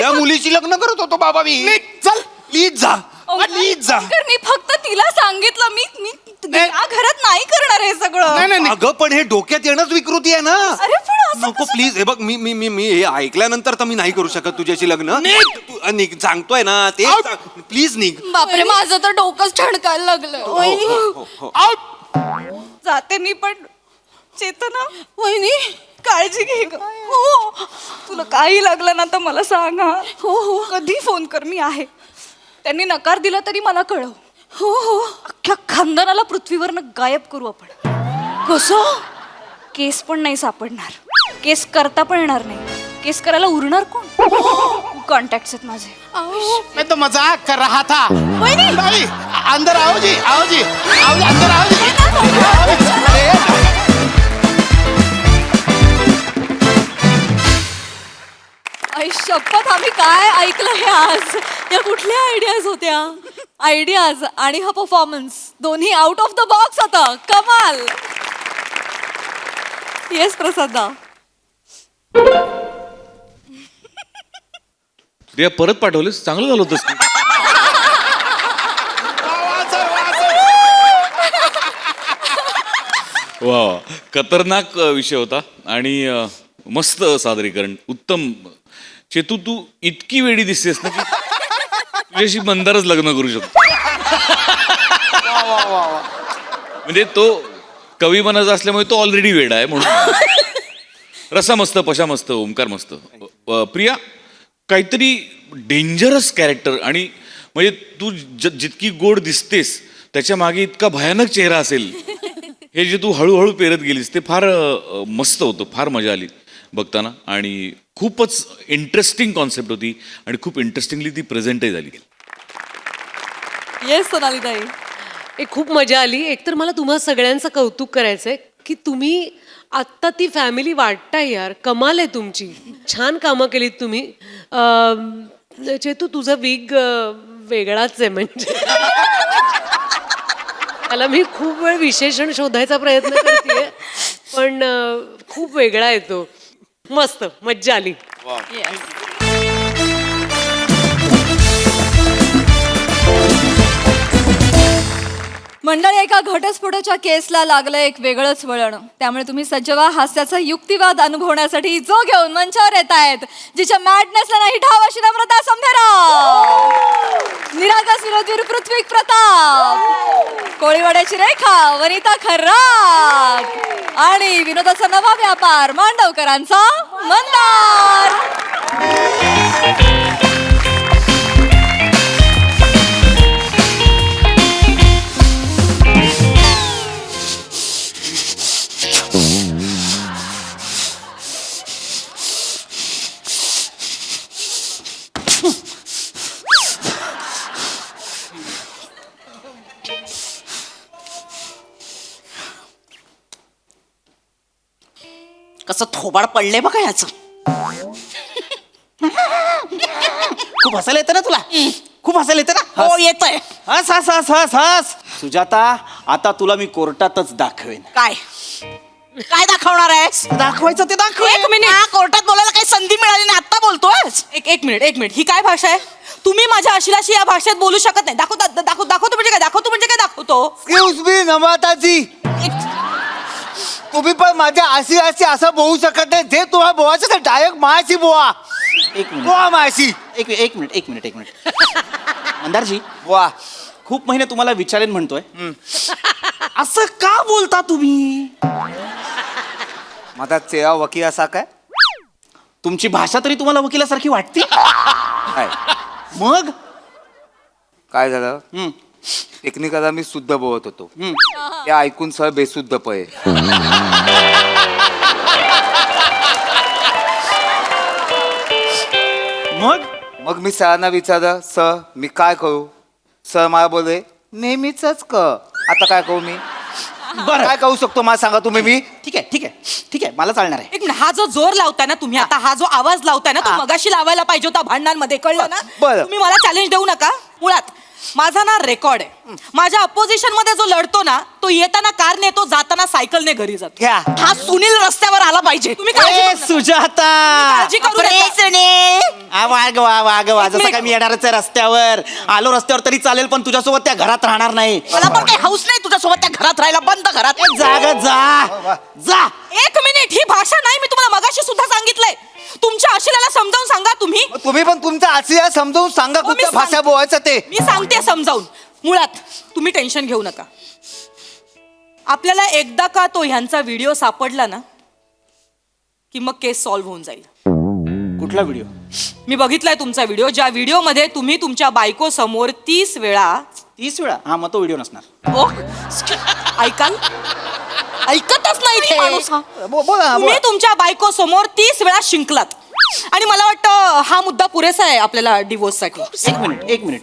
या मुलीची लग्न करत होतो बाबा मी. निघ, चल. प्लीज जा प्लीज जा. मी फक्त तिला सांगितलं मी या घरात नाही करणार हे सगळं. नाही नाही नाही. अगं पण हे डोक्यात येणंच विकृती आहे ना. अरे पण असं नको प्लीज. हे बघ मी हे ऐकल्यानंतर तर मी नाही करू शकत तुझ्याशी लग्न. तू निघ सांगतोय ना ते. प्लीज निघ. बापरे माझं तर डोकंच ठणकायला लागलं. जाते मी पण चेतना वहिनी काळजी घे ग. हो तुला काही लागलं ना तर मला सांग हा. हो कधी फोन कर मी आहे. त्यांनी नकार दिला तरी मला कळव. हो अख्ख्या खानदानाला पृथ्वीवरनं गायब करू आपण. कसं? केस पण नाही सापडणार. केस करता पण येणार नाही. केस करायला उरणार कोण? कॉन्टॅक्ट आहेत माझे. मैं तो मजाक कर रहा था. नहीं, अंदर आओ जी, आओ जी, आओ जी, अंदर आओ जी. आई शपथ आम्ही काय ऐकलं हे आज. या कुठल्या आयडियाज होत्या? आयडियाज आणि हा परफॉर्मन्स दोन्ही आउट ऑफ द बॉक्स होता. कमाल. येस प्रसादा. रिया परत पाठवलेस चांगलं झालं होतं. वा खतरनाक विषय होता आणि मस्त सादरीकरण उत्तम. चेतू तू इतकी वेडी दिसतेस ना की तुझ्याशी मंदारच लग्न करू शकतो. म्हणजे तो कवी मनाचा असल्यामुळे तो ऑलरेडी वेडा आहे म्हणून. रसा मस्त पशा मस्त ओंकार मस्त. प्रिया काहीतरी डेंजरस कॅरेक्टर आणि म्हणजे तू जितकी गोड दिसतेस त्याच्या मागे इतका भयानक चेहरा असेल हे जे तू हळूहळू पेरत गेलीस ते फार मस्त होतं. फार मजा आली बघताना आणि खूपच इंटरेस्टिंग कॉन्सेप्ट होती आणि खूप इंटरेस्टिंगली ती प्रेझेंटही झाली. येस सोनाली ताई. खूप मजा आली. एकतर मला तुम्हा सगळ्यांचं कौतुक करायचंय की तुम्ही आत्ता ती फॅमिली वाटताय यार. कमाल आहे तुमची. छान कामं केलीत तुम्ही. चेतू तुझा विग वेगळाच आहे म्हणजे. त्याला मी खूप वेळ विशेषण शोधायचा प्रयत्न करते पण खूप वेगळा आहे तो. मस्त मज्जा आली. मंडळी एका घटस्फोटाच्या केसला लागलं एक वेगळंच वळण. त्यामुळे तुम्ही सज्ज व्हा हास्याचा युक्तिवाद अनुभवण्यासाठी जो घेऊन मंचावर येत आहेत जिच्या मॅडनेसला नाही ठाव अशी नम्रता समधेराव, निरागस विनोदवीर पृथ्वी प्रताप, कोळीवाड्याची रेखा वनिता खर्रात आणि विनोदाचा नवा व्यापार मांडवकरांचा मंदार. कसं थोबाड पडले बघा याच. खूप हसायला येतं ना तुला? खूप हसायला येतं ना? हो येतंय. हस हस हस हस हस. सुजाता आता तुला मी कोर्टातच दाखवेन. काय काय दाखवणार आहेस? दाखवायचं ते दाखव. एक मिनिट. कोर्टात बोलायला काही संधी मिळाली नाही आता बोलतोय. एक मिनिट ही काय भाषा आहे? तुम्ही माझ्या अशिलाशी या भाषेत बोलू शकत नाही. दाखवतो म्हणजे काय? दाखवतो एक्सक्यूज मी नम्रताजी, तुम्ही पण माझ्या अशी असं बोलू शकत नाही. जे तुम्हाला बोवायचं ते डायरेक्ट मायाशी बोवा. एक मिनिट बोवा मायाशी. एक मिनिट मंदारजी वा, खूप महिने तुम्हाला विचारेन म्हणतोय. असं का बोलता तुम्ही? माझा चेहरा वकील असा काय? तुमची भाषा तरी तुम्हाला वकिलासारखी वाटते. काय मग काय झालं? टेक्निकला मी शुद्ध बोलत होतो. ते ऐकून सर बेशुद्ध पळे. मग मी सरांना विचारलं, सर मी काय करू? सर मला बोलले नेहमीच कर. आता काय करू मी? बरं काय करू शकतो मला सांगा तुम्ही. मी ठीक आहे मला चालणार आहे. एक मिनिट. हा जो जोर लावताय ना तुम्ही आता, हा जो आवाज लावताय ना तो मगाशी लावायला पाहिजे होता भांडणांमध्ये. कळलं ना? बरं. तुम्ही मला चॅलेंज देऊ नका. मुळात माझा ना रेकॉर्ड आहे. माझ्या अपोजिशन मध्ये जो लढतो ना तो येताना कार नेतो, जाताना सायकलने घरी जातो. घ्या. हा सुनील रस्त्यावर आला पाहिजे. तुम्ही काळजी ए, करू नका. सुजाता काळजी करू नका. वाग जसं काय मी येणारच आहे रस्त्यावर. आलो रस्त्यावर तरी चालेल, पण तुझ्यासोबत त्या घरात राहणार नाही. मला पण काही हौस नाही तुझ्यासोबत त्या घरात राहायला. बंद घरात. जाग जा जा. एक मिनिट, ही भाषा नाही. मी तुम्हाला मगाशी सुद्धा सांगितलंय. तुमच्या आशिलाला समजावून सांगा तुम्ही. तुम्ही पण तुमच्या आशिया समजावून सांगा हो, मी कुठल्या भाषा सांगते. बोलायचं ते. मी सांगते समजावून. मुळात तुम्ही टेन्शन घेऊ नका. आपल्याला एकदा का तो ह्यांचा व्हिडिओ सापडला ना की मग केस सॉल्व्ह होऊन जाईल. कुठला व्हिडिओ? मी बघितलाय तुमचा व्हिडिओ, ज्या व्हिडिओ मध्ये तुम्ही तुमच्या बायको समोर 30 वेळा 30 वेळा? हा, मग तो व्हिडिओ नसणार. ओ, ऐकाल? ऐकतच नाही ते माणूस हा. बोला तुम्ही तुमच्या बायको समोर 30 वेळा शिंकलात. आणि मला वाटतं हा मुद्दा पुरेसा आहे आपल्याला डिवोर्स साठी. एक मिनिट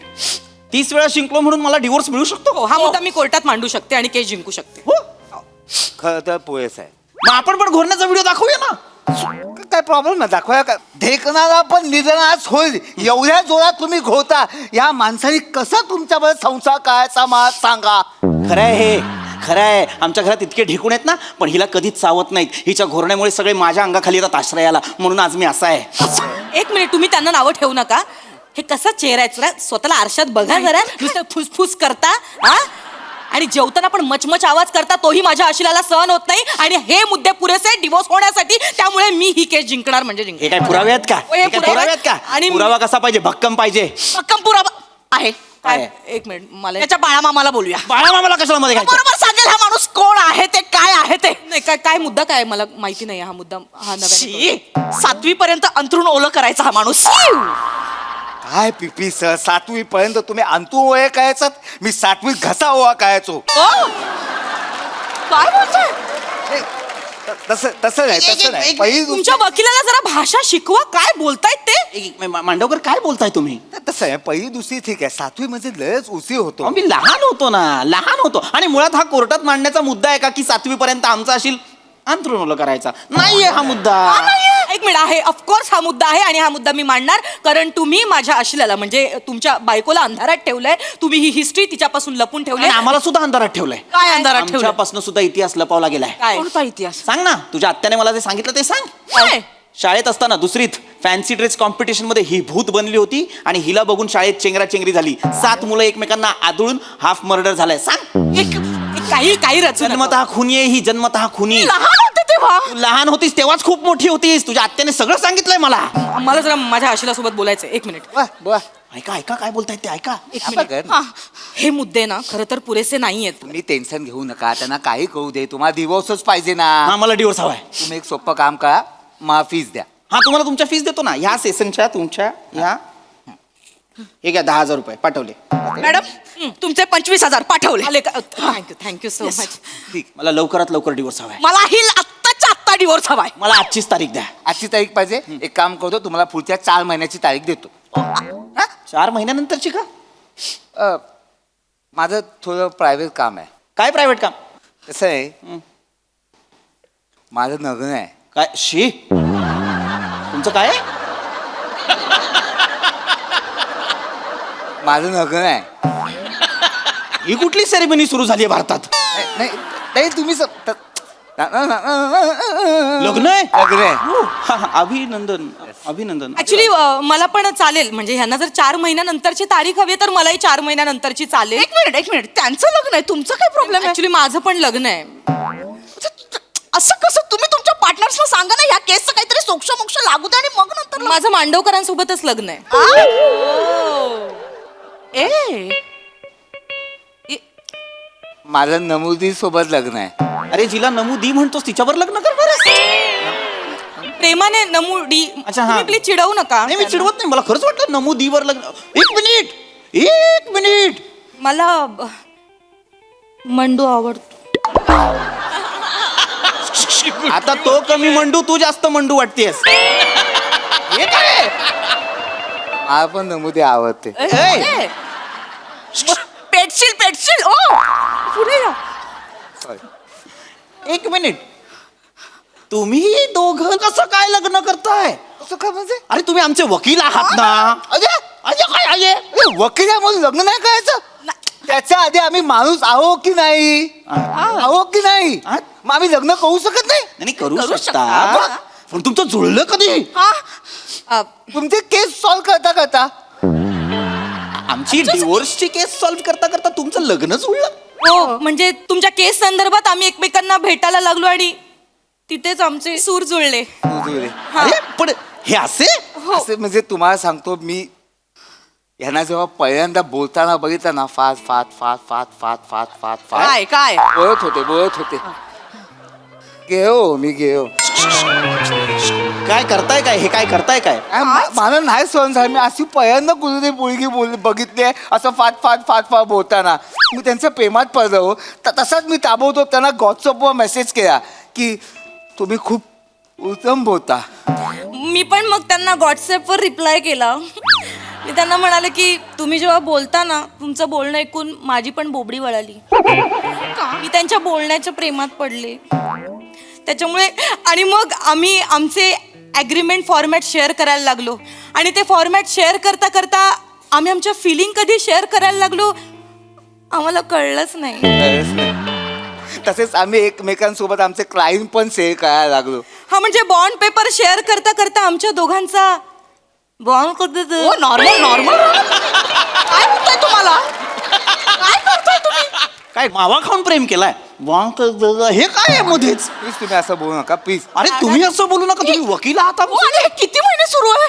30 वेळा शिंकलो म्हणून मला डिवोर्स मिळू शकतो? हो, हा मुद्दा मी कोर्टात मांडू शकते आणि केस जिंकू शकते. खरं तर पुरेस आहे. मग आपण पण घोरण्याचा व्हिडिओ दाखवूया ना. काय प्रॉब्लेम नाही, दाखवाया का? ढेकणारा पण निधनास होईल एवढ्या जोरात तुम्ही घोता. या माणसाने कसं तुमच्याबरोबर संसार करायचा मला सांगा. खरंय हे, खरंय. आमच्या घरात इतके ढेकून आहेत ना, पण हिला कधीच चावत नाहीत. हिच्या घोरण्यामुळे सगळे माझ्या अंगाखाली येतात आश्रयाला, म्हणून आज मी असा आहे. एक मिनिट, तुम्ही त्यांना नावं ठेवू नका. हे कसा चेहरा आहे जरा स्वतःला आरशात बघा जरा. नुसतं फुसफुस करता हा, आणि जेवताना पण मचमच आवाज करता, तोही माझ्या आशिलाला सहन होत नाही. आणि हे मुद्दे पुरेसे डिवोर्स होण्यासाठी, त्यामुळे मी ही केस जिंकणार म्हणजे हे जिंकणार. काय पुरावे आहेत का? हे हे काय पुरावे पुरावे आहेत का? आणि पुरावा कसा पाहिजे? भक्कम पाहिजे. भक्कम पुरावा आहे. काय? एक मिनिट, मला त्याच्या बाळामामाला बोलूया. बाळामामाला कशाला मध्ये घ्यायचं? बरोबर सांगेल हा माणूस कोण आहे ते, काय आहे ते. नाही, काय काय मुद्दा काय मला माहिती नाही. हा मुद्दा हा नव्या 7वी पर्यंत अंथरूण ओलं करायचा हा माणूस. काय पिपी सर, 7वी पर्यंत तुम्ही अंतू ओळे कायचात, मी 7वीत घसा ओवा कायचो. काय बोलतोय? तसं तसं नाही, तसं नाही. पहिली तुमच्या वकिलाला जरा भाषा शिकवा. काय बोलतायत ते? मांडवकर काय बोलताय तुम्ही? तसं आहे. पहिली दुसरी ठीक आहे, 7वी मध्ये लयच उशीर होतो. मी लहान होतो ना, लहान होतो. आणि मुळात हा कोर्टात मांडण्याचा मुद्दा आहे का की 7वी पर्यंत आमचा असेल अंथरूण ओलं करायचा? नाहीये हा मुद्दा. एक मिनिट आहे, ऑफकोर्स हा मुद्दा आहे आणि हा मुद्दा मी मांडणार. कारण तुम्ही माझ्या आशिलाला म्हणजे तुमच्या बायकोला अंधारात ठेवलंय. तुम्ही ही हिस्ट्री तिच्यापासून लपून ठेवली. आणि आम्हाला सुद्धा अंधारात ठेवलंय. काय अंधारात ठेवलंय? आमच्यापासून सुद्धा इतिहास लपवला गेलाय. काय? कोणता इतिहास? सांग ना, तुझ्या आत्याने मला जे सांगितलं ते सांग. काय? शाळेत असताना दुसरीत फॅन्सी ड्रेस कॉम्पिटिशन मध्ये ही भूत बनली होती आणि हिला बघून शाळेत चेंगराचेंगरी झाली. 7 मुलं एकमेकांना आदळून हाफ मर्डर झालाय. सांग. एक काही काही रचून जन्मतः खुनी आहे ही, जन्मतः खुनी. लहान होते तेव्हा. तू लहान होतीस तेव्हाच खूप मोठी होतीस. तुझ्या आत्याने सगळं सांगितलंय मला. मला जरा माझ्या आशिला सोबत बोलायचं. एक मिनिट. ऐका ऐका काय बोलतायत ते ऐका. एक मिनिट. हा, हे मुद्दे ना खरं तर पुरेसे नाहीयेत. तुम्ही टेन्शन घेऊ नका, त्यांना काही करू दे. तुम्हाला डिवोर्सच पाहिजे ना. हा, मला डिवोर्स हवाय. तुम्ही एक सोपं काम करा, मला फीस द्या. हा, तुम्हाला तुमच्या फीस देतो ना ह्या सेशनच्या तुमच्या ह्या. हे घ्या 10,000 रुपये पाठवले. मॅडम तुमचे 25,000 पाठवले. Thank you so much. मला लवकरात लवकर डिवोर्स हवाय. मला ही आत्ताच्या आत्ता डिवोर्स हवाय. मला आजचीच तारीख द्या. आजची तारीख पाहिजे. एक काम करतो, तुम्हाला पुढच्या 4 महिन्याची तारीख देतो. 4 महिन्यानंतरची का? माझं थोडं प्रायव्हेट काम आहे. काय प्रायव्हेट काम? कसं आहे, माझं लग्न आहे. काय शी? तुमचं काय आहे? माझं लग्न आहे. ही कुठली सेरेमनी सुरू झाली आहे भारतात? नाही नाही, तुम्ही लग्न आहे? लग्न आहे. हा, हा, अभिनंदन अभिनंदन. ऍक्च्युली मला पण चालेल. म्हणजे ह्यांना जर 4 महिन्यानंतरची तारीख हवी तर मलाही 4 महिन्यानंतरची चालेल. एक मिनिट त्यांचं लग्न आहे, तुमचं काय प्रॉब्लेम आहे? ऍक्च्युली माझं पण लग्न आहे. असं कसं? तुम्ही तुमच्या पार्टनर्सला सांगा ना, ह्या केसचं काहीतरी सोक्ष मोक्ष लागू दे आणि मग नंतर. माझं मांडवकरांसोबतच लग्न आहे. माझं नमुदी सोबत लग्न आहे. अरे जिला नमूदी म्हणतोस तिच्यावर लग्न करणार आहेस? प्रेमाने नमुडी. अच्छा, हा. तुम्ही प्लीज चिडवू नका. नाही, मी चिडवत नाही. मला खरंच वाटलं नमूदीवर लग्न. एक मिनिट. मला मंडू आवडतो. आता तो कमी मंडू, तू जास्त मंडू वाटतेस. हे काय? मला पण नमुदी आवडते. ए, पेटशील ओ पुढे जा. एक मिनिट. तुम्ही दोघं कसं काय लग्न करताय? असं का म्हणजे? अरे तुम्ही आमचे वकील आहात ना? काय आहे वकील आहे म्हणून लग्न नाही करायचं त्याच्या आधी आम्ही माणूस आहो की नाही आहो की नाही मग आम्ही लग्न करू शकत नाही नाही करू शकता पण तुमचं जुळलं कधी तुमचे केस सॉल्व्ह करता करता आमची डिवोर्सची केस सॉल्व्ह करता करता तुमचं लग्न जुळलं हो म्हणजे तुमच्या केस संदर्भात आम्ही एकमेकांना भेटायला लागलो आणि तिथेच आमचे सूर जुळले अरे पण हे असे असे म्हणजे तुम्हाला सांगतो मी यांना जेव्हा पहिल्यांदा बोलताना बघितलं ना fast fast fast fast fast fast fast fast काय बोलत होते मी घेऊ काय करताय काय हे काय करताय काय मला नाही सहन झालं मी अशी पहिल्यांदा कुठे मुलगी बघितली आहे असं फाट फाट फाट फाट बोलताना मी त्यांच्या प्रेमात पडलो हो. तसाच मी ताबडतोब त्यांना व्हॉट्सअपवर मेसेज केला की तुम्ही खूप उत्तम बोलता. मी पण मग त्यांना व्हॉट्सअपवर रिप्लाय केला. मी त्यांना म्हणाले की तुम्ही जेव्हा बोलता ना तुमचं बोलणं ऐकून माझी पण बोबडी वळाली. मी त्यांच्या बोलण्याच्या प्रेमात पडले त्याच्यामुळे. आणि मग आम्ही आमचे ॲग्रीमेंट फॉर्मॅट शेअर करायला लागलो आणि ते फॉर्मॅट शेअर करता करता आम्ही आमच्या फिलिंग कधी शेअर करायला लागलो आम्हाला कळलंच नाही. तसेच आम्ही एकमेकांसोबत आमचे क्लाइंट पण शेअर करायला लागलो. हा म्हणजे बॉन्ड पेपर शेअर करता करता आमच्या दोघांचा बॉन्ड करतो. नॉर्मल नॉर्मल काय होतंय तुम्हाला काय करताय तुम्ही. काय मावा खाऊन प्रेम केलाय हे काय आहे मध्येच. प्लीज तुम्ही असं बोलू नका प्लीज. अरे तुम्ही असं बोलू नका तुम्ही वकील आहात. किती महिने सुरू आहे.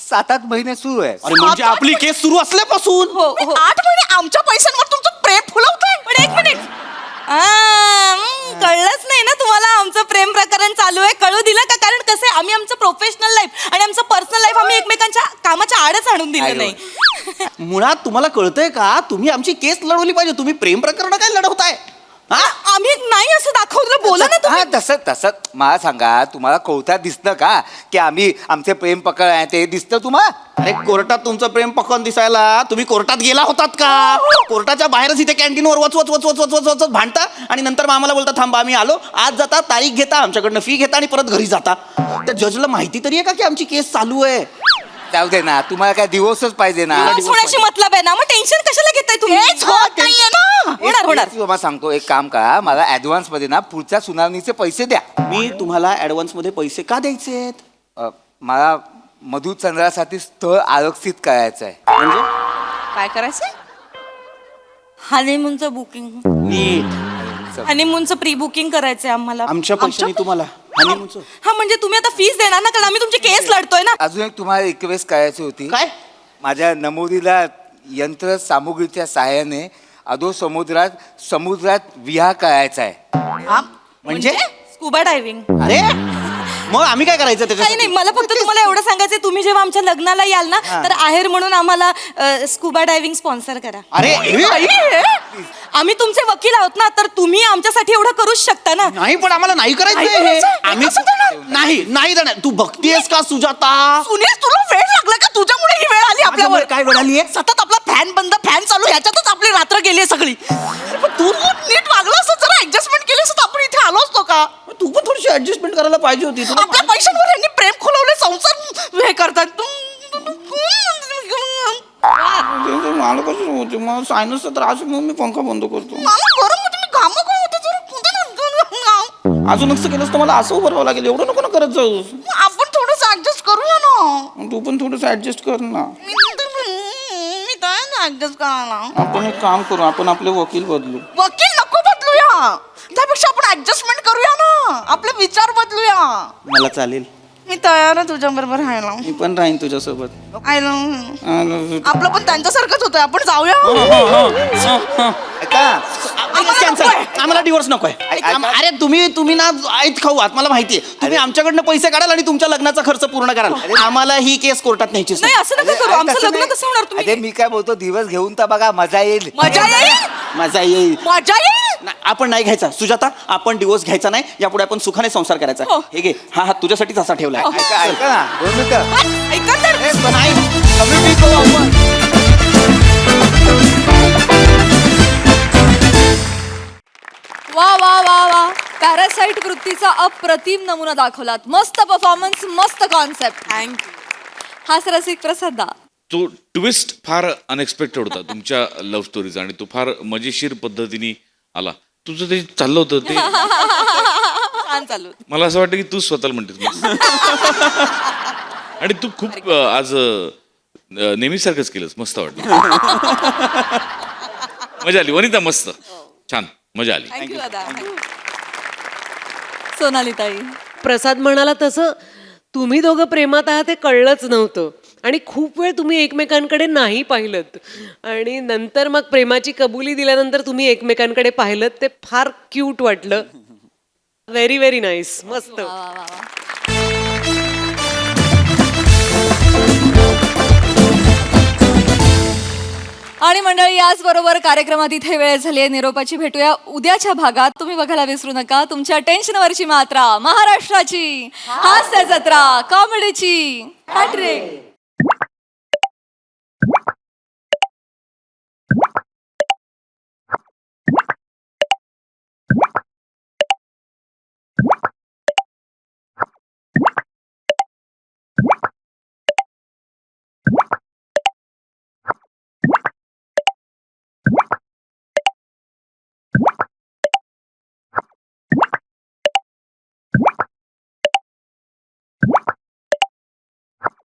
7-8 महिने सुरू आहे. अरे म्हणजे आपली केस सुरू असल्यापासून 8 महिने आमच्या पैशांवर तुमचं प्रेम फुलवतंय. पण 1 मिनिट कळलंच नाही ना तुम्हाला आमचं प्रेम प्रकरण चालू आहे. कळू दिलं का. कारण कसं आहे आम्ही आमचं प्रोफेशनल लाईफ आणि आमचं पर्सनल लाईफ आम्ही एकमेकांच्या कामाच्या आडच आणून दिलं नाही. मुळात तुम्हाला कळतंय का तुम्ही आमची केस लढवली पाहिजे. तुम्ही प्रेम प्रकरण काय लढवताय. आम्ही नाही असं दाखवलं. बोला ना तुम्ही. तसं मला सांगा तुम्हाला कोर्टात दिसतं का की आम्ही आमचे प्रेम प्रकरण आहे ते दिसतं तुम्हाला. अरे कोर्टात तुमचं प्रेम प्रकरण दिसायला तुम्ही कोर्टात गेला होतात का. कोर्टाच्या बाहेरच इथे कॅन्टीनवर वच भांडता आणि नंतर मग आम्हाला बोलता थांबा आम्ही आलो. आज जाता तारीख घेता आमच्याकडनं फी घेता आणि परत घरी जाता. त्या जजला माहिती तरी आहे का की आमची केस चालू आहे. जाऊ दे ना तुम्हाला काय दिवसच पाहिजे ना. होण्याची मतलब आहे ना. मग टेन्शन कशाला घेताय तुम्ही. होणार तुम्हाला सांगतो एक काम करा मला ऍडव्हान्स मध्ये ना पुढच्या सुनावणीचे पैसे द्या. मी तुम्हाला ऍडव्हान्स मध्ये पैसे का द्यायचे. मला मधुचंद्रासाठी स्थळ आरक्षित करायचं आहे. म्हणजे काय करायचंय. हनीमूनचं बुकिंग नीट हनीमूनचं प्री बुकिंग करायचंय आम्हाला. आमच्या पैशाने तुम्हाला हनीमूनचं. हा म्हणजे तुम्ही आता फीस देणार ना कारण आम्ही तुमची केस लढतोय ना. अजून एक तुम्हाला रिक्वेस्ट करायची होती. काय. माझ्या नमोदीला यंत्र सामुग्रीच्या सहाय्याने अधो समुद्रात विहार करायचा आहे. म्हणजे स्कुबा डायव्हिंग. अरे मग आम्ही काय करायचं काही त्याच्यासाठी. नाही मला फक्त तुम्हाला एवढं सांगायचंय तुम्ही जेव्हा आमच्या लग्नाला याल ना तर आहेर म्हणून आम्हाला स्कुबा डायव्हिंग स्पॉन्सर करा. अरे आम्ही तुमचे वकील आहोत ना तर तुम्ही आमच्यासाठी एवढं करूच शकता ना. नाही पण आम्हाला नाही करायचं हे. आम्ही नाही देणार. तू बघतीयस का सुजाता. सुनील तुला वेळ लागला का. तुझ्यामुळे ही वेळ आली आपल्यावर. काय वेळ आली आहे. सतत आपला फॅन बंद फॅन चालू ह्याच्यातच आपली रात्र गेली सगळी. तू नीट वागला असं जरा ऍडजस्टमेंट केली असं आपण इथे आलो असतो का. तू पण थोडीशी ऍडजस्टमेंट करायला पाहिजे होती. आपल्या पैशांवर यांनी प्रेम खोलवले संसार हे करतात. मला कसं होते मला सायनसचा त्रास म्हणून मी पंखा बंद करतो. अजून असं केलंस तर मला असं उभं राहावं लागेल. एवढं नको ना करत जाऊ. आपण थोडस ऍडजस्ट करूया ना. तू पण थोडस ऍडजस्ट कर ना. मी काय ऍडजस्ट करायला. आपण एक काम करू आपण आपले वकील बदलू. वकील नको बदलूया त्यापेक्षा आपण ऍडजस्टमेंट करूया ना. आपले विचार बदलूया. मला चालेल. मी तयार आहे तुझ्या बरोबर राहायला. मी पण राहीन तुझ्यासोबत. आपलं पण त्यांच्यासारखंच होतंय. आपण जाऊया. आम्हाला डिवोर्स नकोय. अरे तुम्ही ना ऐत खाऊ आहात मला माहितीये. तुम्ही आमच्याकडनं पैसे काढाल आणि तुमच्या लग्नाचा खर्च पूर्ण कराल. आम्हाला ही केस कोर्टात न्यायची नाही असं नका करू. आमचं लग्न कसं होणार. अरे तुम्ही मी काय बोलतो दिवस घेऊन तर बघा मजा येईल. मजा येईल. मजा येईल. मजा येईल. आपण नाही घ्यायचा सुजाता. आपण डिवोर्स घ्यायचा नाही. यापुढे आपण सुखाने संसार करायचा. हे घे हा हात तुझ्यासाठीच असा ठेवलाय. ऐका ना 2 मिनिटं. ऐका तर. नाही कम्युनिटी करू आपण. वा वा वा वा पॅरासाइट वृत्तीचा अप्रतिम नमुना दाखवलात. मस्त परफॉर्मन्स मस्त कॉन्सेप्ट. थँक्यू. हास रसिक प्रसादा तो ट्विस्ट फार अनएक्सपेक्टेड होता तुमच्या लव्ह स्टोरीचा आणि तो फार मजेशीर पद्धतीने आला. तुझं ते चाललं होतं ते छान चालू होतं. मला असं वाटतं की तू स्वतःला म्हणतेस आणि तू खूप आज नेहमीसारखंच केलंस. मस्त वाटलं. मजा आली वनिता. मस्त छान मजा आली. थँक्यू दादा. सोनाली ताई, प्रसाद म्हणाला तसं तुम्ही दोघं प्रेमात आहात हे कळलंच नव्हतं आणि खूप वेळ तुम्ही एकमेकांकडे नाही पाहिलत आणि नंतर मग प्रेमाची कबुली दिल्यानंतर तुम्ही एकमेकांकडे पाहिलत ते फार क्यूट वाटलं. Very very nice. मस्त. आणि मंडळी याचबरोबर कार्यक्रमात इथे वेळ झाली आहे निरोपाची. भेटूया उद्याच्या भागात. तुम्ही बघायला विसरू नका तुमच्या टेन्शनवरची मात्रा महाराष्ट्राची हास्य जत्रा कॉमेडीची हॅट्रिक.